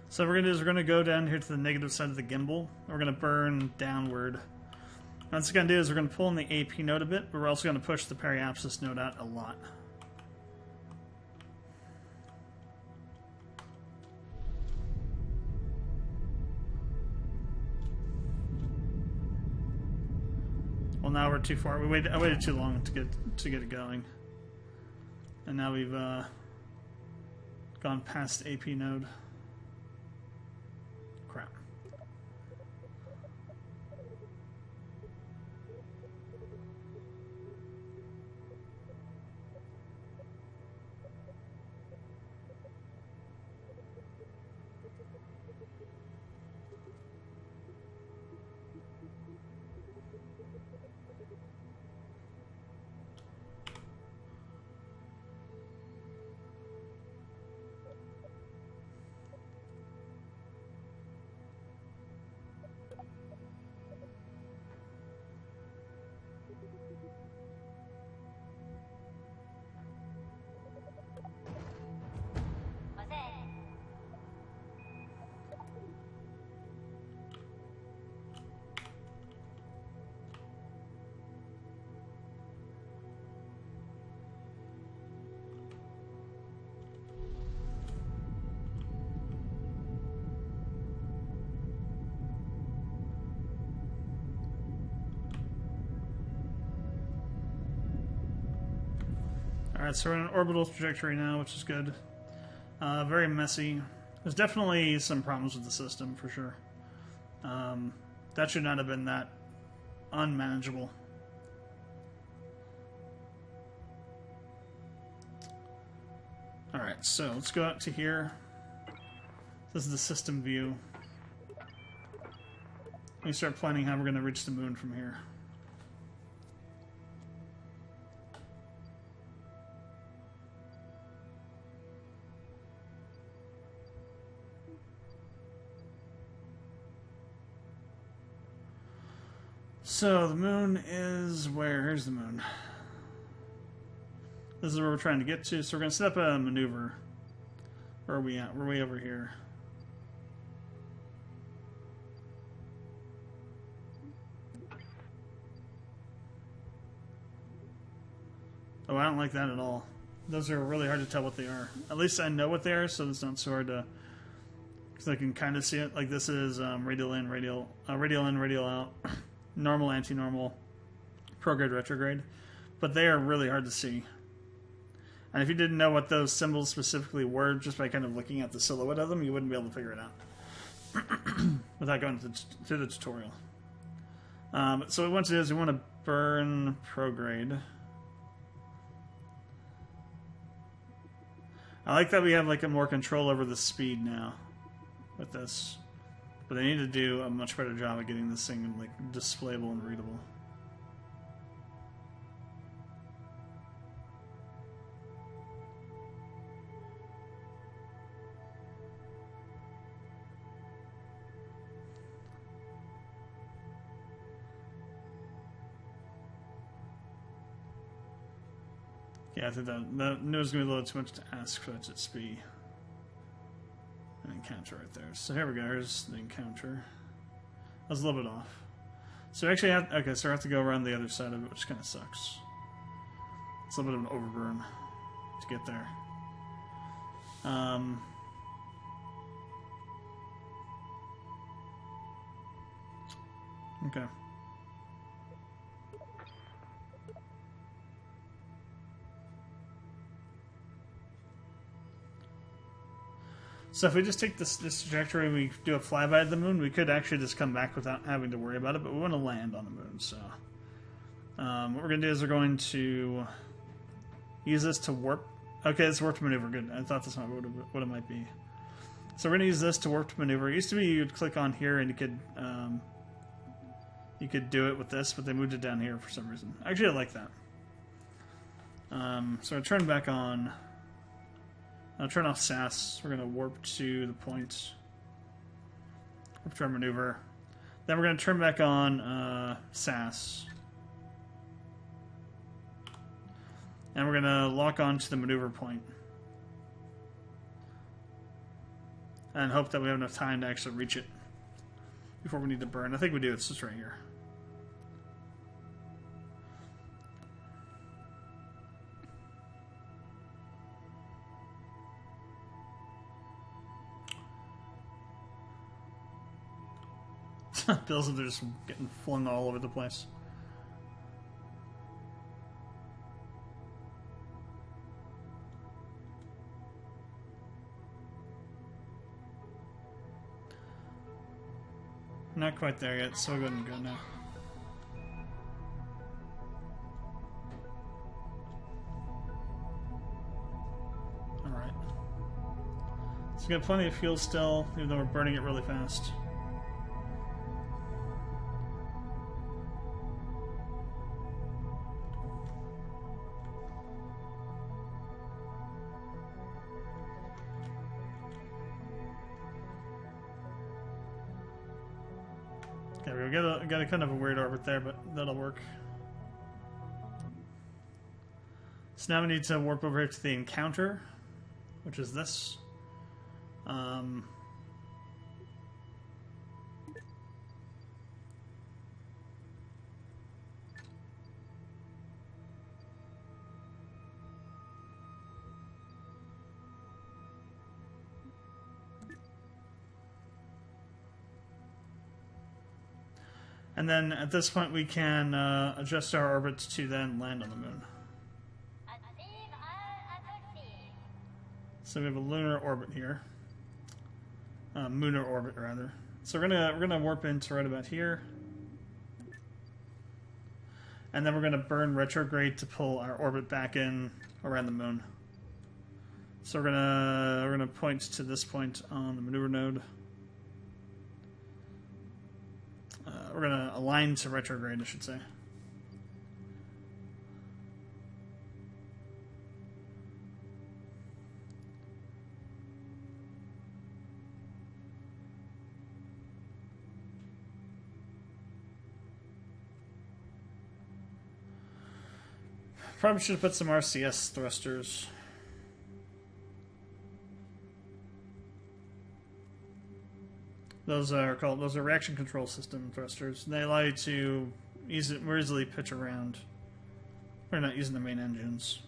So what we're going to do is we're going to go down here to the negative side of the gimbal. We're going to burn downward. And what we're going to do is we're going to pull in the AP node a bit, but we're also going to push the periapsis node out a lot. Well, now we're too far. I waited too long to get it going. And now we've gone past AP node. Crap. Alright, so we're in an orbital trajectory now, which is good. Very messy. There's definitely some problems with the system, for sure. That should not have been that unmanageable. Alright, so let's go out to here. This is the system view. Let me start planning how we're going to reach the moon from here. So the moon is where? Here's the moon. This is where we're trying to get to. So we're going to set up a maneuver. Where are we at? We're way over here. Oh, I don't like that at all. Those are really hard to tell what they are. At least I know what they are, so it's not so hard to... Because I can kind of see it. Like this is radial in, radial out, normal, anti-normal, prograde, retrograde. But they are really hard to see. And if you didn't know what those symbols specifically were, just by kind of looking at the silhouette of them, you wouldn't be able to figure it out. Without going through the tutorial. So what we want to do is we want to burn prograde. I like that we have like a more control over the speed now with this, but they need to do a much better job of getting this thing like displayable and readable. Yeah, I think that knew it was going to be a little too much to ask for that to just be an encounter right there. So here we go. Here's the encounter. I was a little bit off. So we actually have... Okay, so I have to go around the other side of it, which kind of sucks. It's a little bit of an overburn to get there. Okay. So if we just take this trajectory and we do a flyby of the moon, we could actually just come back without having to worry about it, but we want to land on the moon, so... what we're going to do is we're going to use this to warp... Okay, it's warp to maneuver, good. I thought this might be what it might be. So we're going to use this to warp to maneuver. It used to be you'd click on here and you could do it with this, but they moved it down here for some reason. Actually, I like that. So I turn back on... I'll turn off SAS. We're going to warp to the point. Warp to our maneuver. Then we're going to turn back on SAS. And we're going to lock on to the maneuver point. And hope that we have enough time to actually reach it before we need to burn. I think we do. It's just right here. Bills, they're just getting flung all over the place. Not quite there yet, so we'll go ahead and go now. Alright. So we got plenty of fuel still, even though we're burning it really fast. Okay, we got a kind of a weird orbit there, but that'll work. So now we need to warp over here to the encounter, which is this. And then at this point we can adjust our orbits to then land on the moon. So we have a lunar orbit here, lunar orbit rather. So we're gonna warp into right about here, and then we're gonna burn retrograde to pull our orbit back in around the moon. So we're gonna point to this point on the maneuver node. We're going to align to retrograde, I should say. Probably should put some RCS thrusters. Those are reaction control system thrusters. They allow you to more easily pitch around. We're not using the main engines.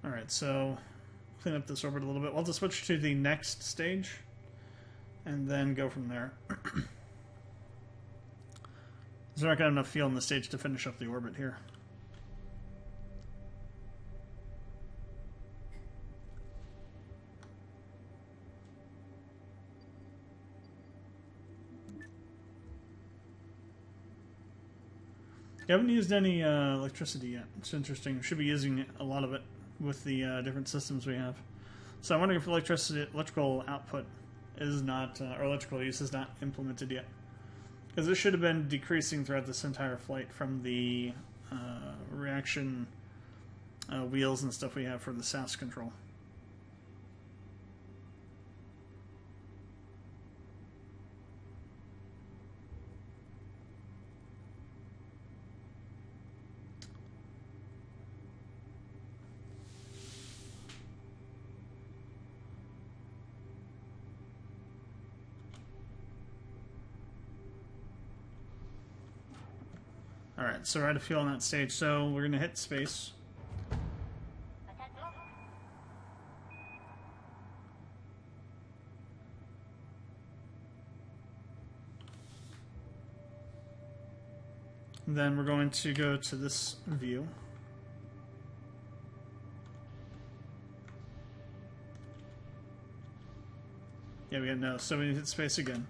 Alright, so clean up this orbit a little bit. We'll have to switch to the next stage and then go from there. There's not got enough fuel on the stage to finish up the orbit here. You haven't used any electricity yet. It's interesting. We should be using a lot of it with the different systems we have. So I'm wondering if electrical output is not, or electrical use is not implemented yet. Because this should have been decreasing throughout this entire flight from the reaction wheels and stuff we have for the SAS control. Alright, so we're out of fuel on that stage, so we're going to hit space. Then we're going to go to this view. Yeah, we got no, so we need to hit space again.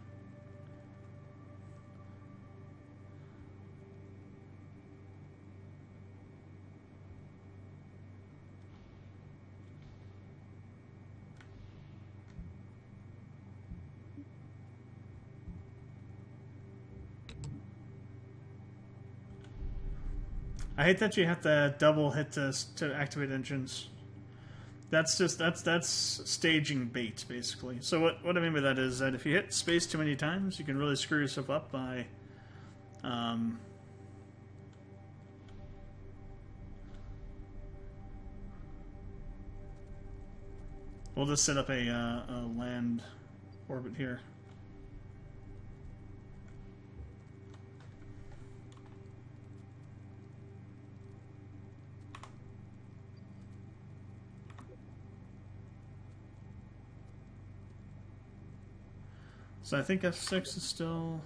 I hate that you have to double hit to activate engines. That's staging bait, basically. So what I mean by that is that if you hit space too many times, you can really screw yourself up by we'll just set up a land orbit here. So I think F6 is still...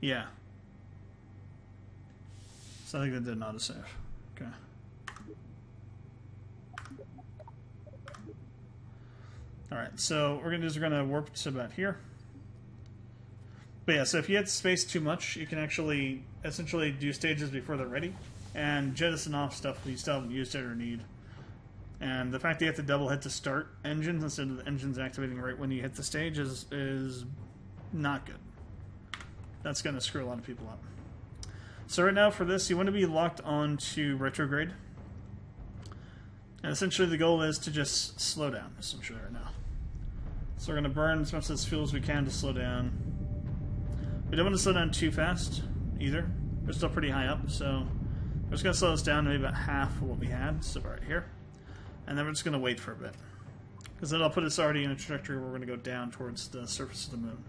Yeah. So I think that did not autosave. Okay. Alright, so what we're going to do is we're going to warp to about here. But yeah, so if you hit space too much, you can actually essentially do stages before they're ready and jettison off stuff that you still haven't used it or need. And the fact that you have to double hit to start engines instead of the engines activating right when you hit the stage is not good. That's going to screw a lot of people up. So right now for this, you want to be locked on to retrograde. And essentially the goal is to just slow down, essentially right now. So we're going to burn as much of this fuel as we can to slow down. We don't want to slow down too fast either. We're still pretty high up, so we're just going to slow this down to maybe about half of what we had, so right here. And then we're just going to wait for a bit. Because then I'll put us already in a trajectory where we're going to go down towards the surface of the moon.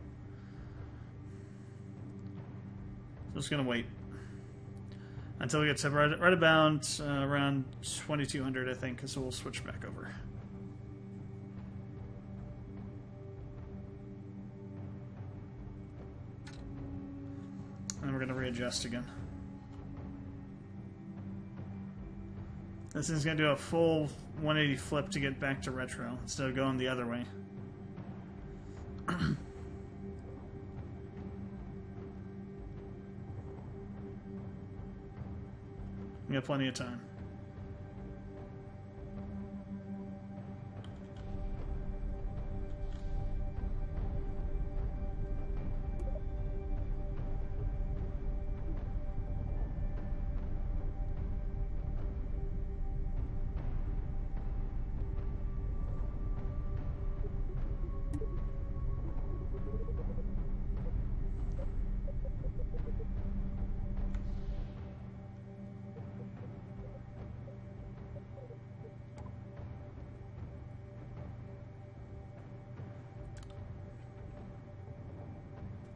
So just going to wait until we get to right about around 2200, I think, so we'll switch back over. And we're going to readjust again. This is going to do a full 180 flip to get back to retro instead of going the other way. We got plenty of time.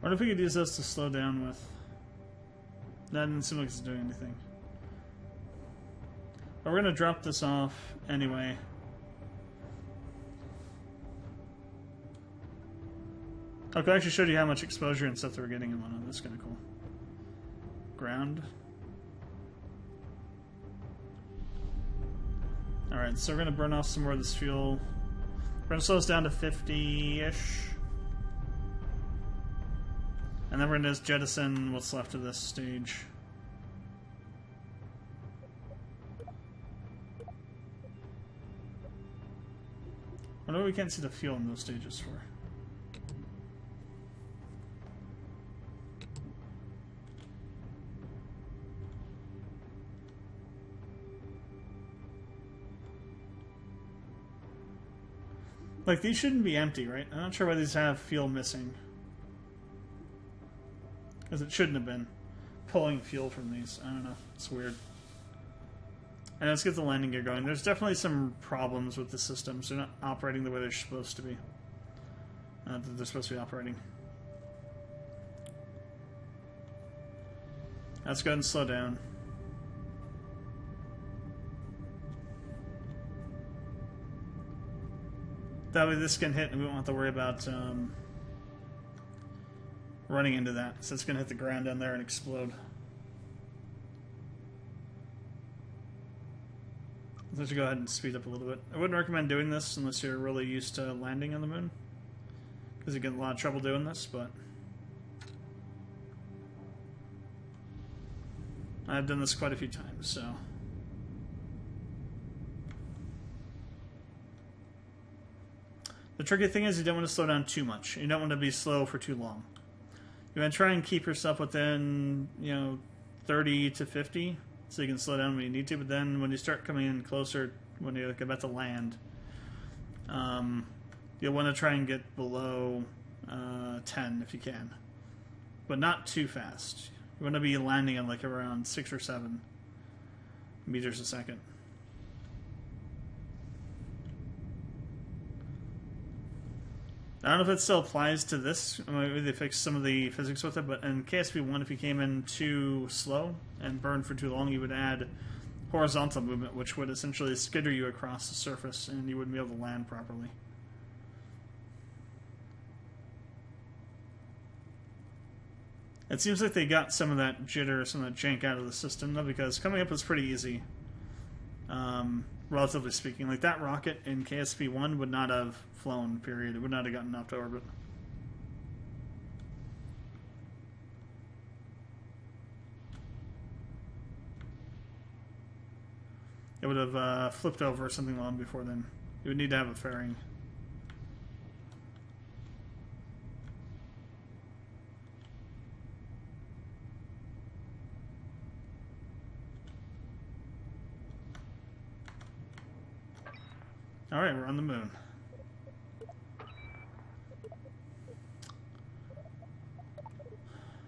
Wonder if we could use this to slow down with. That didn't seem like it's doing anything. But we're gonna drop this off anyway. Okay, I actually showed you how much exposure and stuff that we're getting in one of. That's kind of cool. Ground. Alright, so we're gonna burn off some more of this fuel. We're gonna slow us down to 50-ish. And then we're gonna just jettison what's left of this stage. I know we can't see the fuel in those stages for. Like, these shouldn't be empty, right? I'm not sure why these have fuel missing. Because it shouldn't have been pulling fuel from these. I don't know. It's weird. And let's get the landing gear going. There's definitely some problems with the systems. They're not operating the way they're supposed to be. That they're supposed to be operating. Let's go ahead and slow down. That way this can hit and we won't have to worry about running into that. So it's going to hit the ground down there and explode. Let's go ahead and speed up a little bit. I wouldn't recommend doing this unless you're really used to landing on the moon, because you get in a lot of trouble doing this, but I've done this quite a few times, so. The tricky thing is you don't want to slow down too much. You don't want to be slow for too long. You want to try and keep yourself within, 30 to 50, so you can slow down when you need to. But then when you start coming in closer, when you're about to land, you'll want to try and get below 10 if you can, but not too fast. You want to be landing at like around 6 or 7 meters a second. I don't know if it still applies to this. Maybe they fixed some of the physics with it, but in KSP1, if you came in too slow and burned for too long, you would add horizontal movement, which would essentially skidder you across the surface, and you wouldn't be able to land properly. It seems like they got some of that jitter, some of that jank out of the system, though, because coming up was pretty easy. Relatively speaking. Like, that rocket in KSP1 would not have flown, period. It would not have gotten up to orbit. It would have flipped over or something long before then. You would need to have a fairing. Alright, we're on the moon.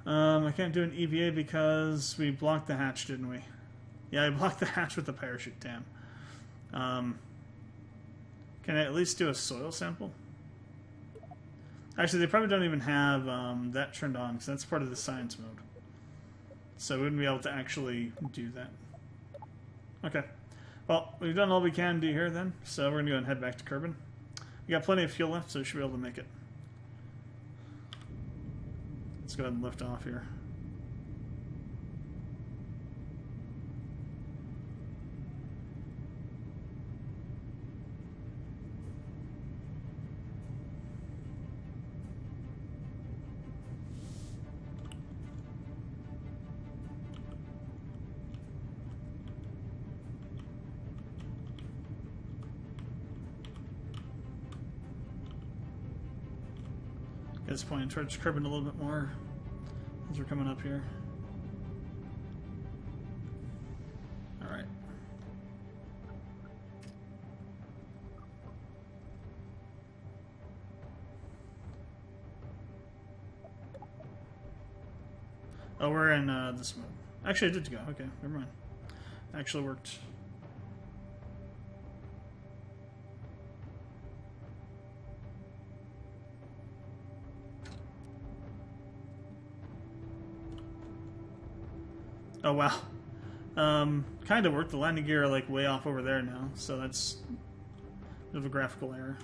I can't do an EVA because we blocked the hatch, didn't we? Yeah, I blocked the hatch with the parachute, damn. Can I at least do a soil sample? Actually, they probably don't even have that turned on, because that's part of the science mode. So we wouldn't be able to actually do that. Okay. Well, we've done all we can do here then, so we're going to go and head back to Kerbin. We got plenty of fuel left, so we should be able to make it. Let's go ahead and lift off here. It's pointing towards Kerbin a little bit more as we're coming up here. Alright. Oh, we're in this mode. Actually, I did go. Okay, never mind. Actually worked. Oh, wow. Kind of worked. The landing gear are like way off over there now, so that's a bit of a graphical error.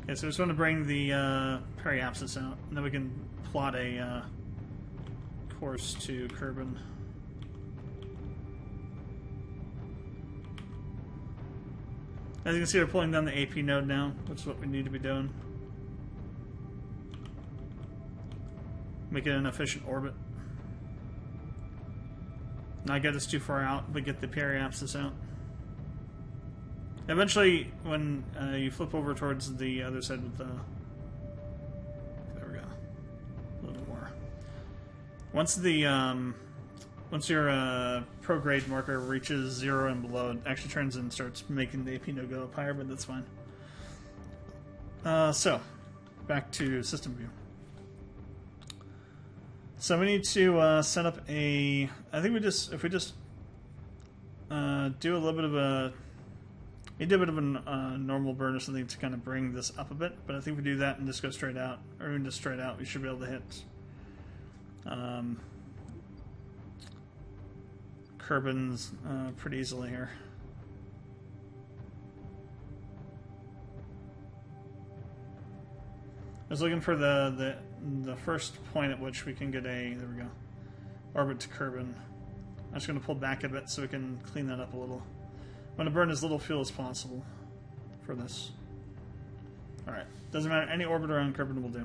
Okay, so we just want to bring the periapsis out, and then we can plot a course to Kerbin. As you can see, we're pulling down the AP node now, which is what we need to be doing. Make it an efficient orbit. Not get us too far out, but get the periapsis out. Eventually, when you flip over towards the other side with the... There we go. A little more. Once the... once your prograde marker reaches 0 and below, it actually turns and starts making the AP node go up higher, but that's fine. So, back to system view. So we need to set up a... I think we just... If we just do a little bit of a... You do a bit of a normal burn or something to kind of bring this up a bit, but I think if we do that and just go straight out, or even just straight out, we should be able to hit Kerbin's pretty easily here. I was looking for the first point at which we can get a, there we go, orbit to Kerbin. I'm just going to pull back a bit so we can clean that up a little. I'm going to burn as little fuel as possible for this. Alright, doesn't matter, any orbit around Kerbin will do.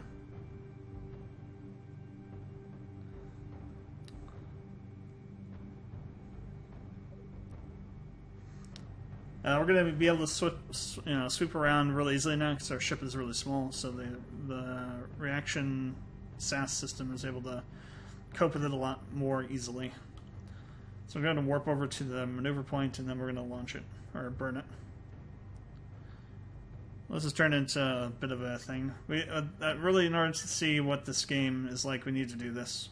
We're going to be able to sweep around really easily now because our ship is really small, so the reaction SAS system is able to cope with it a lot more easily. So we're going to warp over to the maneuver point, and then we're going to launch it, or burn it. Let's just turn into a bit of a thing. We really, in order to see what this game is like, we need to do this.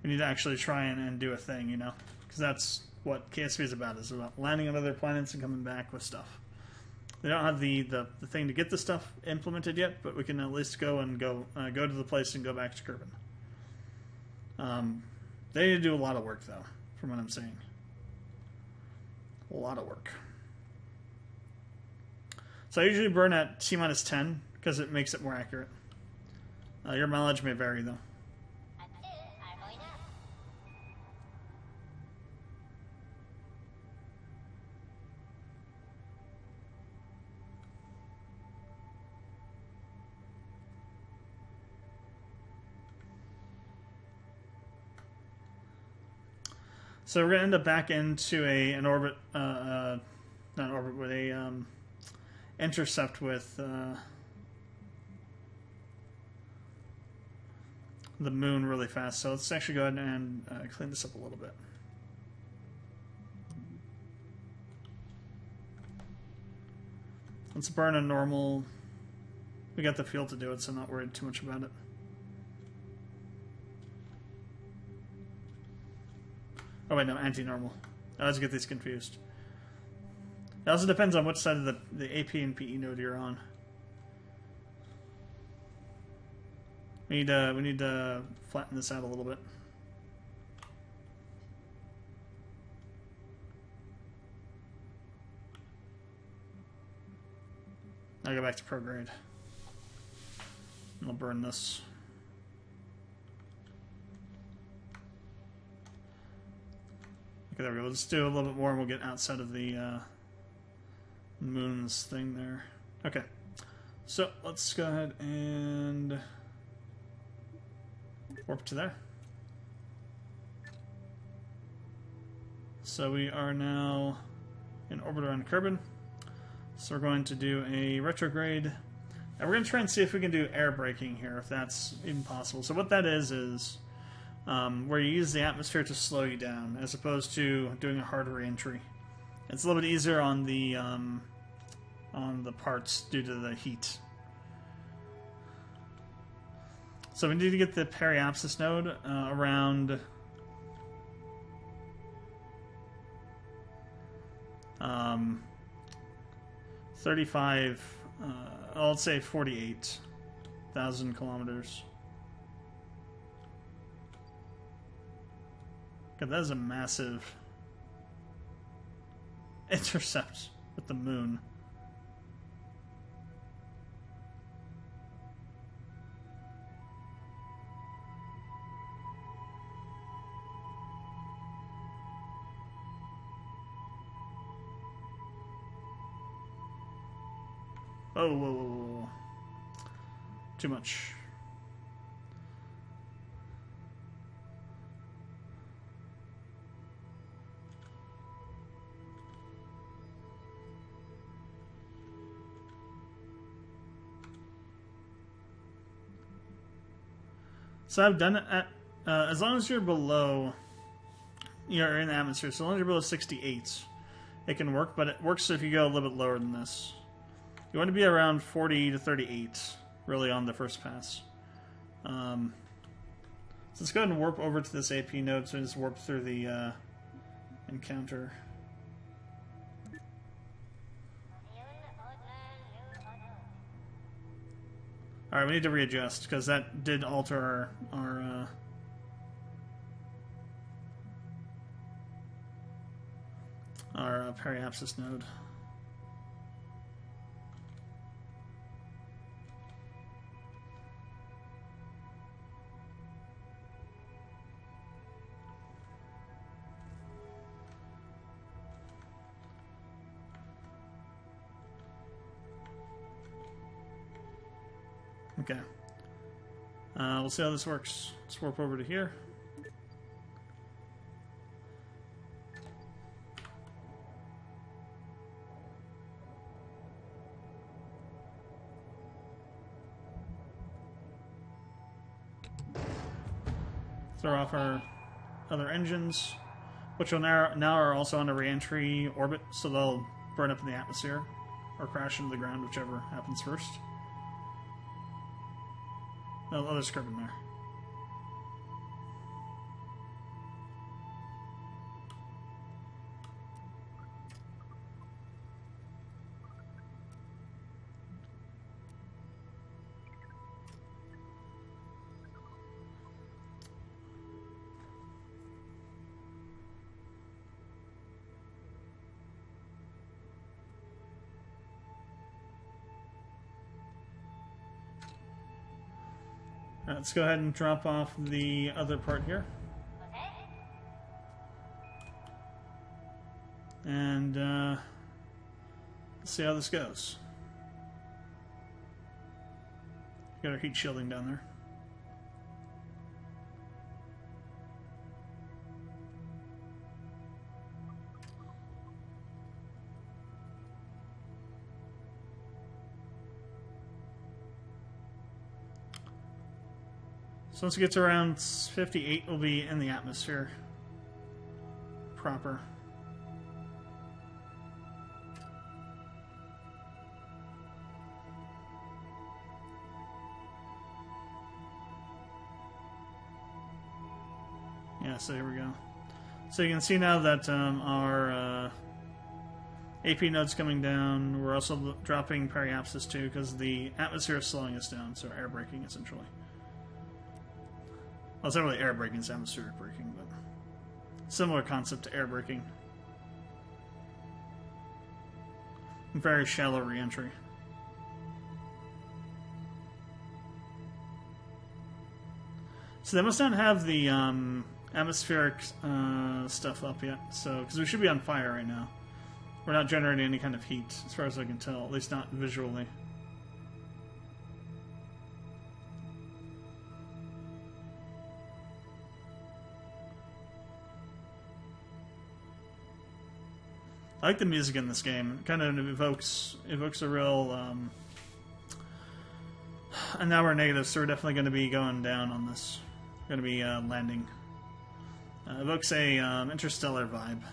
We need to actually try and do a thing, you know? Because that's what KSP is about landing on other planets and coming back with stuff. They don't have the thing to get the stuff implemented yet, but we can at least go to the place and go back to Kerbin. They need to do a lot of work, though, from what I'm saying. A lot of work. So I usually burn at T-minus 10, because it makes it more accurate. Your mileage may vary, though. So we're going to end up back into an orbit, not an orbit, with a intercept with the moon really fast. So let's actually go ahead and clean this up a little bit. Let's burn a normal. We got the fuel to do it, so I'm not worried too much about it. Oh wait, no, anti-normal. I always get these confused. It also depends on which side of the AP and PE node you're on. We need to flatten this out a little bit. I'll go back to prograde. And I'll burn this. Okay, there we go. Let's do a little bit more and we'll get outside of the moon's thing there. Okay. So let's go ahead and warp to there. So we are now in orbit around Kerbin. So we're going to do a retrograde. And we're going to try and see if we can do air braking here, if that's even possible. So what that is where you use the atmosphere to slow you down, as opposed to doing a hard re-entry. It's a little bit easier on the on the parts due to the heat. So we need to get the periapsis node around 35, I'll say 48,000 kilometers. God, that is a massive intercept with the moon. Oh, whoa, whoa, whoa. Too much. So I've done it at, as long as you're below, you're in the atmosphere, so as long as you're below 68, it can work, but it works if you go a little bit lower than this. You want to be around 40 to 38, really, on the first pass. So let's go ahead and warp over to this AP node, so just warp through the encounter. Alright, we need to readjust, because that did alter our periapsis node. Okay. We'll see how this works. Let's warp over to here. Throw off our other engines, which will now are also on a re-entry orbit, so they'll burn up in the atmosphere or crash into the ground, whichever happens first. Oh, there's Kerbin there. Alright, let's go ahead and drop off the other part here. And let's see how this goes. Got our heat shielding down there. So once it gets to around 58, we'll be in the atmosphere proper. Yeah, so here we go. So you can see now that our AP node's coming down. We're also dropping periapsis too, because the atmosphere is slowing us down, so air braking essentially. Well, it's not really air braking, it's atmospheric braking, but similar concept to air braking. Very shallow re-entry. So they must not have the atmospheric stuff up yet, so because we should be on fire right now. We're not generating any kind of heat, as far as I can tell, at least not visually. I like the music in this game. It kind of evokes a real. And now we're negative, so we're definitely going to be going down on this. We're going to be landing. Evokes a interstellar vibe.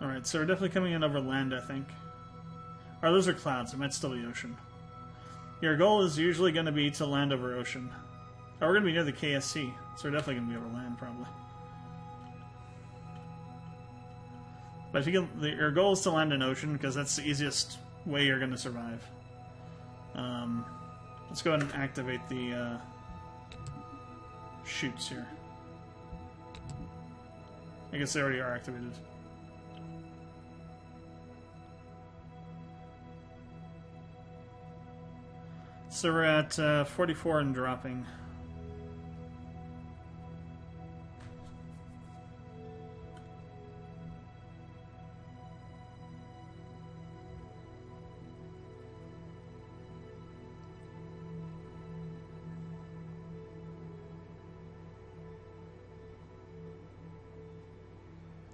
Alright, so we're definitely coming in over land, I think. Or those are clouds, it might still be ocean. Your goal is usually going to be to land over ocean. Oh, we're going to be near the KSC, so we're definitely going to be over land, probably. But if you can, your goal is to land in ocean, because that's the easiest way you're going to survive. Let's go ahead and activate the chutes here. I guess they already are activated. So we're at 44 and dropping.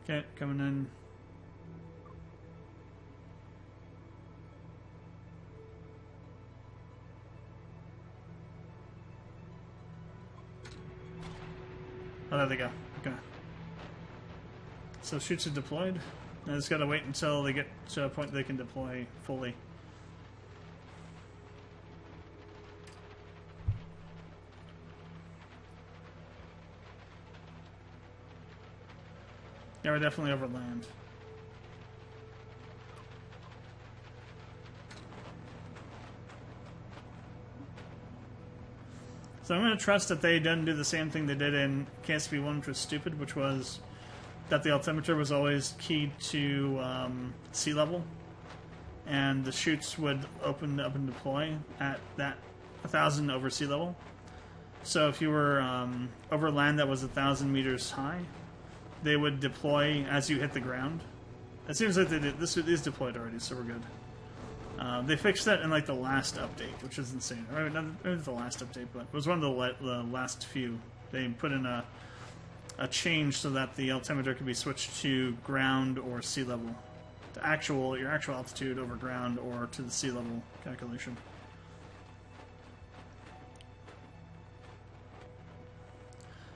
Okay, coming in. Oh, there they go. Okay. So chutes are deployed. I just gotta wait until they get to a point they can deploy fully. Yeah, we're definitely over land. So I'm going to trust that they didn't do the same thing they did in KSP1, which was stupid, which was that the altimeter was always keyed to sea level, and the chutes would open up and deploy at that 1,000 over sea level. So if you were over land that was 1,000 meters high, they would deploy as you hit the ground. It seems like they did. This is deployed already, so we're good. They fixed that in like the last update, which is insane. Or not the last update, but it was one of the last few. They put in a change so that the altimeter could be switched to ground or sea level, to your actual altitude over ground or to the sea level calculation.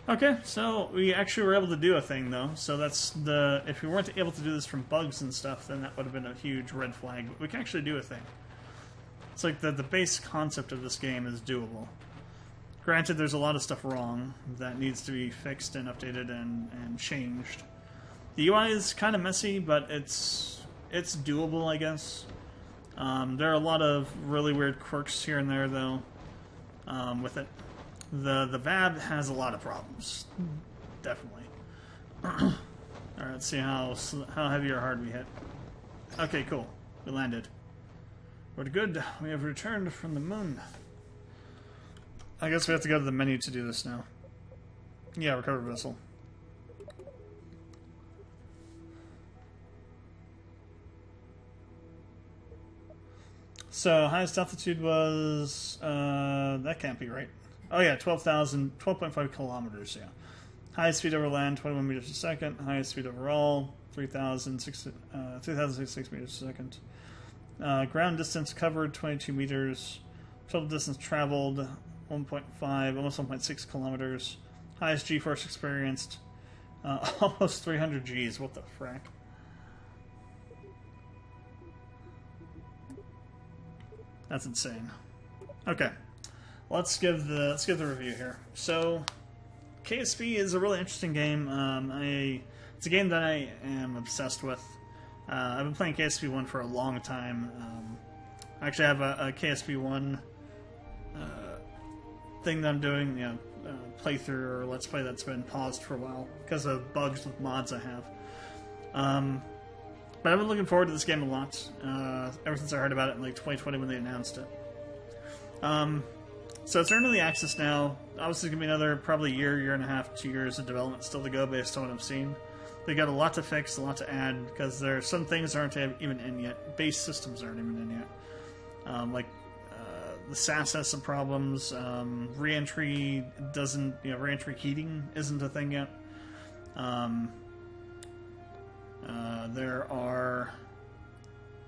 Okay, so we actually were able to do a thing, though. So that's if we weren't able to do this from bugs and stuff, then that would have been a huge red flag. But we can actually do a thing. It's like the base concept of this game is doable. Granted, there's a lot of stuff wrong that needs to be fixed and updated and changed. The UI is kind of messy, but it's doable, I guess. There are a lot of really weird quirks here and there, though, with it. The VAB has a lot of problems, definitely. All right, let's see how heavy or hard we hit. Okay, cool. We landed. We're good. We have returned from the moon. I guess we have to go to the menu to do this now. Yeah, recover vessel. So highest altitude was that can't be right. Oh yeah, 12.5 kilometers, yeah. Highest speed over land, 21 meters per second. Highest speed overall, 3,066 meters per second. Ground distance covered, 22 meters. Total distance traveled, 1.5, almost 1.6 kilometers. Highest G-force experienced, almost 300 Gs. What the frack? That's insane. Okay. Let's give the review here. So, KSP is a really interesting game. It's a game that I am obsessed with. I've been playing KSP1 for a long time. I actually have a KSP1 thing that I'm doing, playthrough or let's play that's been paused for a while because of bugs with mods I have. But I've been looking forward to this game a lot ever since I heard about it in like 2020 when they announced it. So it's early access now. Obviously, it's going to be another probably year and a half, 2 years of development still to go based on what I've seen. They got a lot to fix, a lot to add, because there are some things that aren't even in yet. Base systems aren't even in yet. The SAS has some problems. Re-entry doesn't, re-entry heating isn't a thing yet. There are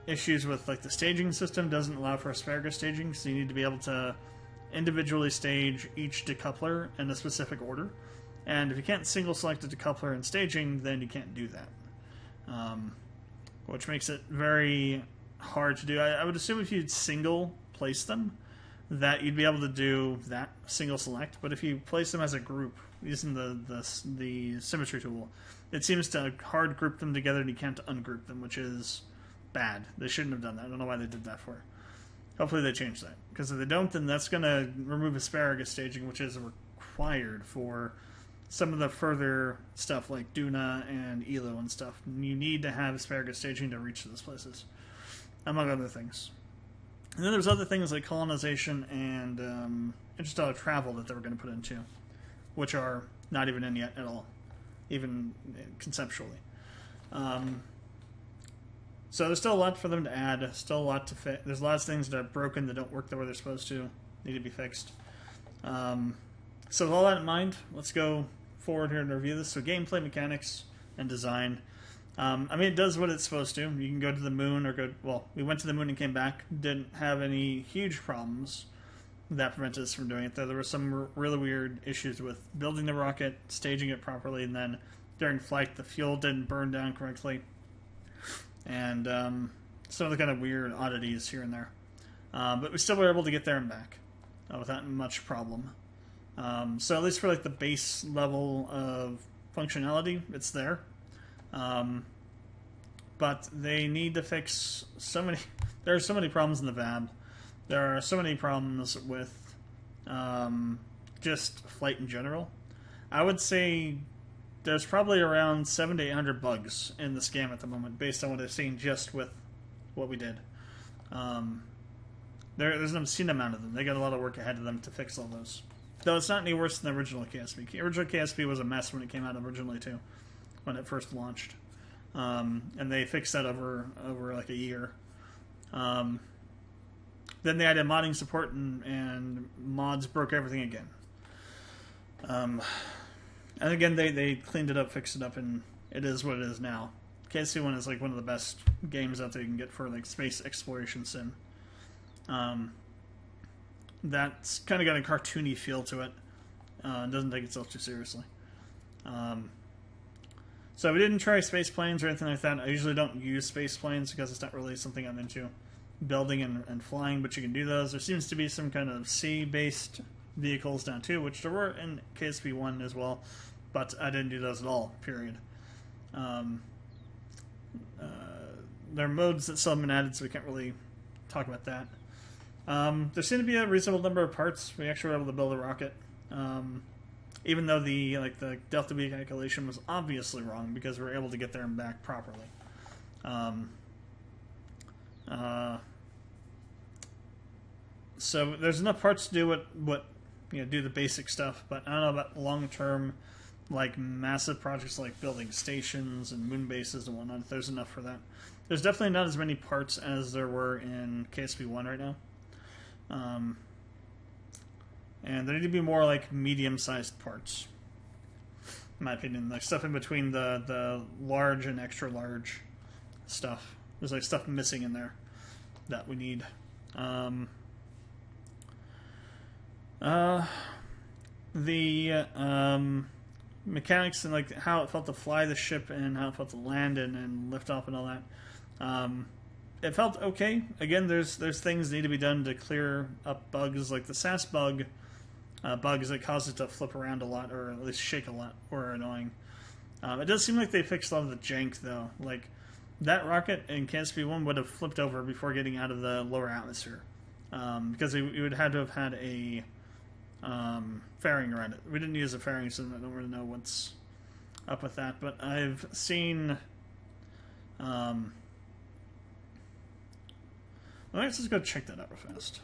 issues with like the staging system doesn't allow for asparagus staging, so you need to be able to individually stage each decoupler in a specific order. And if you can't single select a decoupler in staging, then you can't do that. which makes it very hard to do. I would assume if you'd single place them, that you'd be able to do that single select. But if you place them as a group using the symmetry tool, it seems to hard group them together, and you can't ungroup them, which is bad. They shouldn't have done that. I don't know why they did that for. Hopefully they change that, because if they don't, then that's going to remove asparagus staging, which is required for some of the further stuff like Duna and Elo and stuff. You need to have asparagus staging to reach those places, among other things. And then there's other things like colonization and interstellar travel that they were going to put in too, which are not even in yet at all, even conceptually. So there's still a lot for them to add, still a lot to fix. There's lots of things that are broken that don't work the way they're supposed to, need to be fixed. So with all that in mind, let's go forward here and review this. So gameplay mechanics and design. I mean, it does what it's supposed to. You can go to the moon or go... Well, we went to the moon and came back. Didn't have any huge problems that prevented us from doing it, though. There were some really weird issues with building the rocket, staging it properly, and then during flight the fuel didn't burn down correctly. And some of the kind of weird oddities here and there. But we still were able to get there and back without much problem. So at least for like the base level of functionality, it's there. But they need to fix so many... There are so many problems in the VAB. There are so many problems with just flight in general. I would say there's probably around 700 to 800 bugs in this game at the moment, based on what I've seen just with what we did. There's an obscene amount of them. They got a lot of work ahead of them to fix all those. Though it's not any worse than the original KSP. The original KSP was a mess when it came out originally, too, when it first launched. And they fixed that over like a year. Then they added modding support, and mods broke everything again. And again, they cleaned it up, fixed it up, and it is what it is now. KSP1 is like one of the best games out there you can get for like space exploration sim. That's kind of got a cartoony feel to it. It doesn't take itself too seriously. So we didn't try space planes or anything like that. I usually don't use space planes because it's not really something I'm into building and flying, but you can do those. There seems to be some kind of sea-based vehicles down too, which there were in KSP1 as well, but I didn't do those at all, period. There are modes that still haven't been added, so we can't really talk about that. There seemed to be a reasonable number of parts. We actually were able to build a rocket. Even though the Delta V calculation was obviously wrong, because we were able to get there and back properly. So there's enough parts to do what do the basic stuff, but I don't know about long-term, like massive projects like building stations and moon bases and whatnot. If there's enough for that. There's definitely not as many parts as there were in KSP1 right now. And there need to be more like medium-sized parts, in my opinion. Like stuff in between the large and extra large stuff. There's like stuff missing in there that we need. The mechanics and like how it felt to fly the ship and how it felt to land and lift off and all that. It felt okay. Again, there's things that need to be done to clear up bugs, like the SAS bugs that cause it to flip around a lot, or at least shake a lot, or annoying. It does seem like they fixed a lot of the jank, though. Like, that rocket in KSP1 would have flipped over before getting out of the lower atmosphere. Because we would have to have had a fairing around it. We didn't use a fairing, so I don't really know what's up with that. But I've seen... let's just go check that out real fast.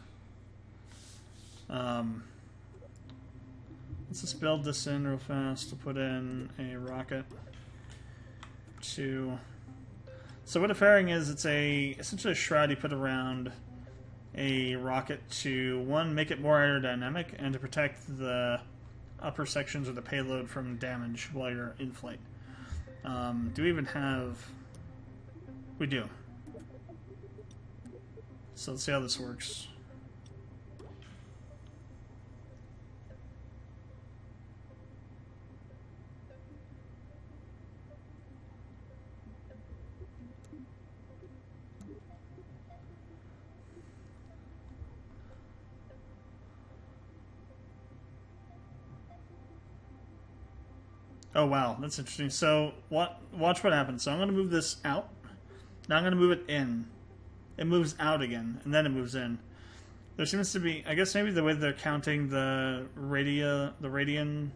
Let's just build this in real fast to put in a rocket. So what a fairing is, it's essentially a shroud you put around a rocket to, one, make it more aerodynamic, and to protect the upper sections of the payload from damage while you're in flight. Do we even have... We do. So let's see how this works. Oh wow, that's interesting. So watch what happens. So I'm going to move this out. Now I'm going to move it in. It moves out again, and then it moves in. There seems to be, I guess maybe the way they're counting the radian,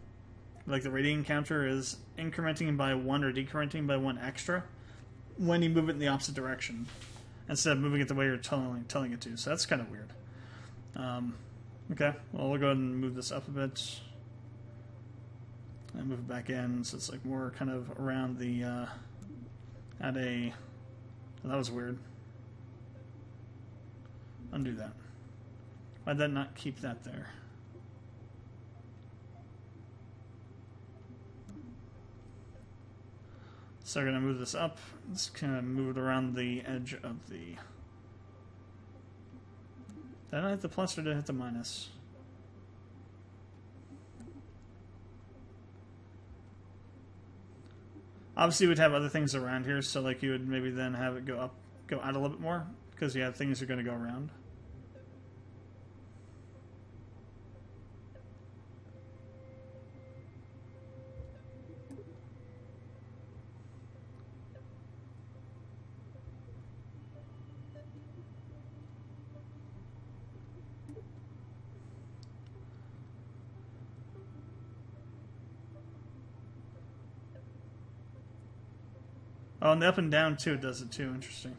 like the radian counter is incrementing by 1 or decrementing by 1 extra when you move it in the opposite direction instead of moving it the way you're telling it to. So that's kind of weird. Okay, well, we'll go ahead and move this up a bit and move it back in, so it's like more kind of around the at a. Well, that was weird. Undo that. Why'd that not keep that there? So we're going to move this up. Let's kind of move it around the edge of the... Did I hit the plus or did I hit the minus? Obviously we'd have other things around here, so like you would maybe then have it go out a little bit more, because you have things that are going to go around. Oh, and the up and down, too, it does it, too. Interesting.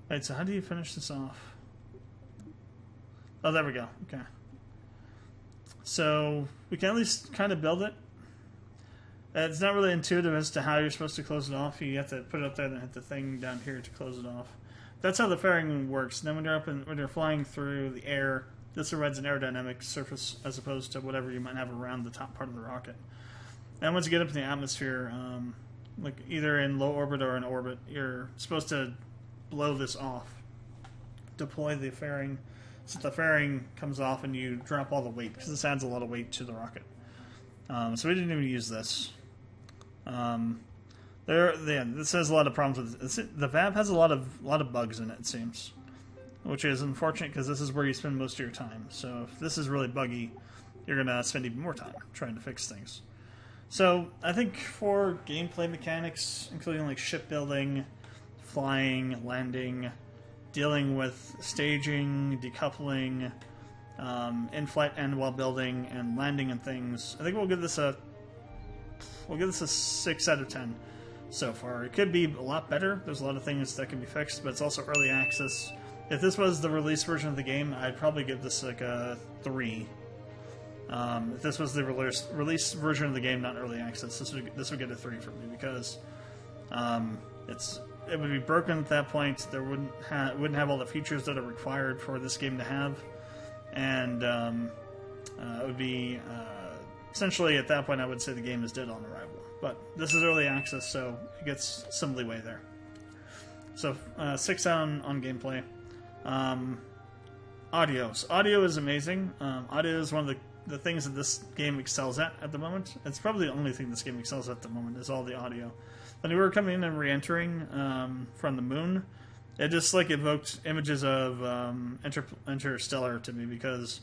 Right, so how do you finish this off? Oh, there we go. Okay. So, we can at least kind of build it. It's not really intuitive as to how you're supposed to close it off. You have to put it up there and hit the thing down here to close it off. That's how the fairing works. And then when you're flying through the air, this provides an aerodynamic surface as opposed to whatever you might have around the top part of the rocket. And once you get up in the atmosphere, like either in low orbit or in orbit, you're supposed to blow this off. Deploy the fairing, so the fairing comes off and you drop all the weight, because this adds a lot of weight to the rocket. So we didn't even use this. This has a lot of problems with it. The VAB has a lot of bugs in it, it seems, which is unfortunate because this is where you spend most of your time. So if this is really buggy, you're gonna spend even more time trying to fix things. So I think for gameplay mechanics, including like shipbuilding, flying, landing, dealing with staging, decoupling, in-flight and while building, and landing and things, I think we'll give this a 6 out of 10 so far. It could be a lot better. There's a lot of things that can be fixed, but it's also early access. If this was the release version of the game, I'd probably give this like a 3. If this was the release version of the game, not early access, this would get a 3 for me, because it would be broken at that point. There wouldn't have all the features that are required for this game to have, and it would be essentially at that point I would say the game is dead on arrival. But this is early access, so it gets some leeway there. So 6 on gameplay. Audio. So audio is amazing. Audio is one of the things that this game excels at the moment. It's probably the only thing this game excels at the moment is all the audio. When we were coming in and re-entering from the moon, it just like evoked images of Interstellar to me, because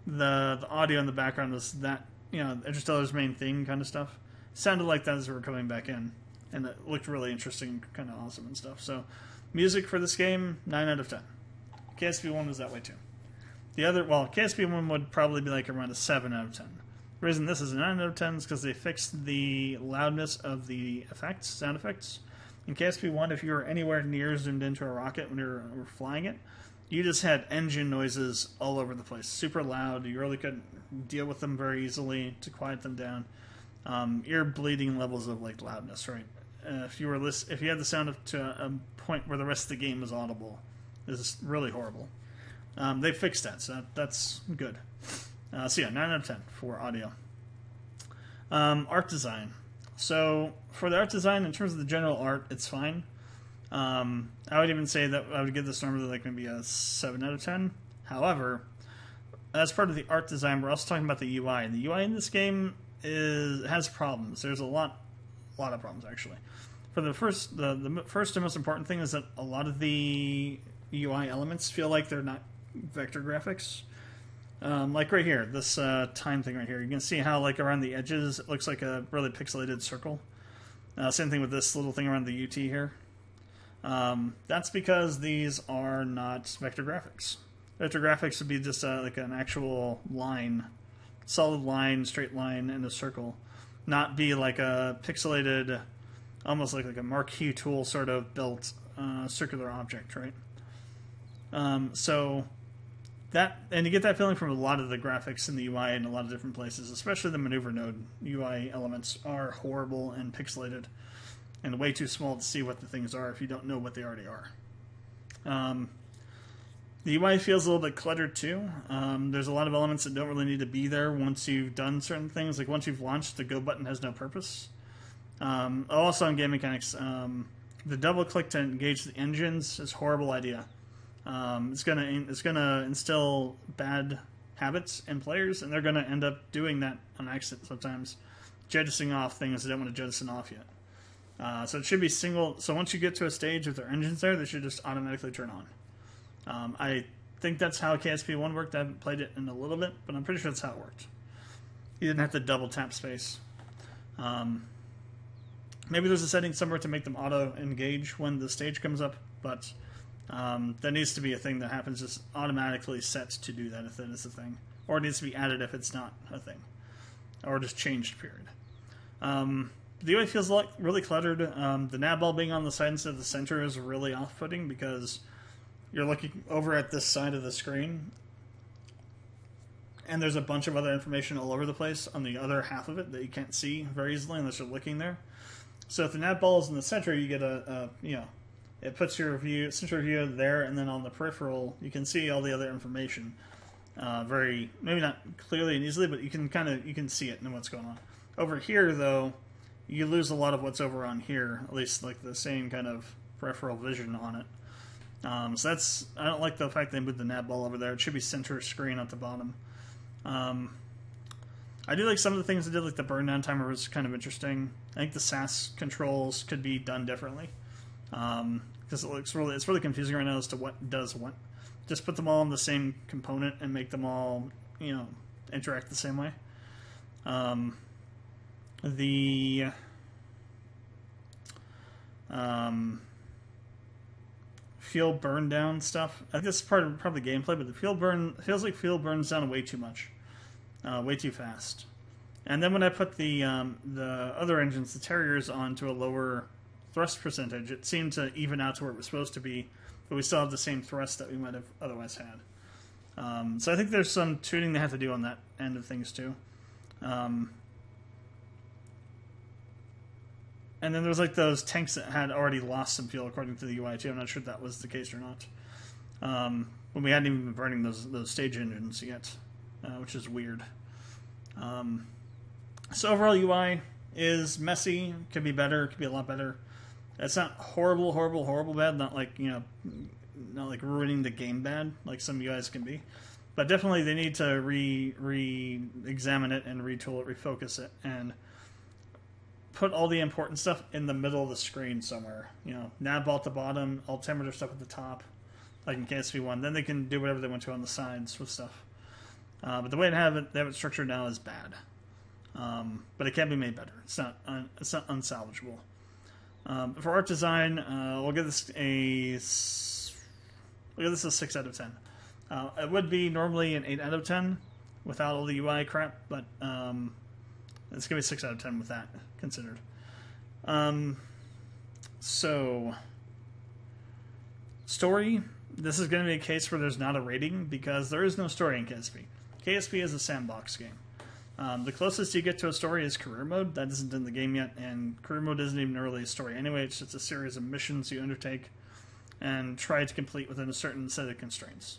the audio in the background was that, Interstellar's main theme kind of stuff. It sounded like that as we were coming back in, and it looked really interesting, kind of awesome and stuff. So music for this game, 9 out of 10. KSP1 was that way too. KSP1 would probably be like around a 7 out of 10. The reason this is a 9 out of 10 is because they fixed the loudness of the sound effects. In KSP1, if you were anywhere near zoomed into a rocket when you were flying it, you just had engine noises all over the place. Super loud. You really couldn't deal with them very easily to quiet them down. Ear bleeding levels of like loudness, right? If you had the sound up to a point where the rest of the game was audible, this is really horrible. They fixed that, so that's good. So yeah, 9 out of 10 for audio. Art design. So for the art design, in terms of the general art, it's fine. I would even say that I would give this normally like maybe a 7 out of 10. However, as part of the art design, we're also talking about the UI, and the UI in this game has problems. There's a lot of problems actually. For the first and most important thing is that a lot of the UI elements feel like they're not vector graphics. Like right here, this time thing right here, you can see how like around the edges it looks like a really pixelated circle. Same thing with this little thing around the UT here. That's because these are not vector graphics. Vector graphics would be just like an actual line, solid line, straight line in a circle, not be like a pixelated, almost like a marquee tool sort of built circular object, right? So that, and you get that feeling from a lot of the graphics in the UI in a lot of different places, especially the maneuver node UI elements are horrible and pixelated and way too small to see what the things are if you don't know what they already are. The UI feels a little bit cluttered too. There's a lot of elements that don't really need to be there once you've done certain things. Like once you've launched, the go button has no purpose. Also on game mechanics, the double click to engage the engines is a horrible idea. It's gonna instill bad habits in players, and they're gonna end up doing that on accident sometimes, jettisoning off things they don't want to jettison off yet. So it should be single. So once you get to a stage with their engines there, they should just automatically turn on. I think that's how KSP1 worked. I haven't played it in a little bit, but I'm pretty sure that's how it worked. You didn't have to double tap space. Maybe there's a setting somewhere to make them auto-engage when the stage comes up, but that needs to be a thing that happens just automatically set to do that if that is a thing. Or it needs to be added if it's not a thing. Or just changed, period. The UI feels like really cluttered. The nav ball being on the side instead of the center is really off-putting because you're looking over at this side of the screen and there's a bunch of other information all over the place on the other half of it that you can't see very easily unless you're looking there. So if the nav ball is in the center, you get it puts your center view there, and then on the peripheral you can see all the other information. Maybe not clearly and easily, but you can see it and what's going on. Over here though, you lose a lot of what's over on here, at least like the same kind of peripheral vision on it. So I don't like the fact they moved the nav ball over there. It should be center screen at the bottom. I do like some of the things they did, like the burn down timer was kind of interesting. I think the SAS controls could be done differently. Because it's really confusing right now as to what does what. Just put them all in the same component and make them all, interact the same way. The fuel burn down stuff, I think this is part of the gameplay, but the fuel burn feels like fuel burns down way too much, way too fast. And then when I put the other engines, the Terriers, onto a lower thrust percentage, it seemed to even out to where it was supposed to be, but we still have the same thrust that we might have otherwise had. So I think there's some tuning they have to do on that end of things too. And then there's like those tanks that had already lost some fuel according to the UI too. I'm not sure if that was the case or not. When we hadn't even been burning those stage engines yet, which is weird. So overall UI is messy. Could be better. Could be a lot better. It's not horrible bad. Not like not like ruining the game bad like some UIs can be. But definitely they need to re-examine it and retool it, refocus it, and put all the important stuff in the middle of the screen somewhere. Nav ball at the bottom, altimeter stuff at the top, like in KSP1. Then they can do whatever they want to on the sides with stuff. But the way they have it structured now is bad. But it can be made better. It's not unsalvageable. For art design, we'll give this a 6 out of 10. It would be normally an 8 out of 10 without all the UI crap, but it's going to be 6 out of 10 with that considered. So, story. This is going to be a case where there's not a rating because there is no story in KSP. KSP is a sandbox game. The closest you get to a story is career mode. That isn't in the game yet, and career mode isn't even really a story anyway. It's just a series of missions you undertake and try to complete within a certain set of constraints.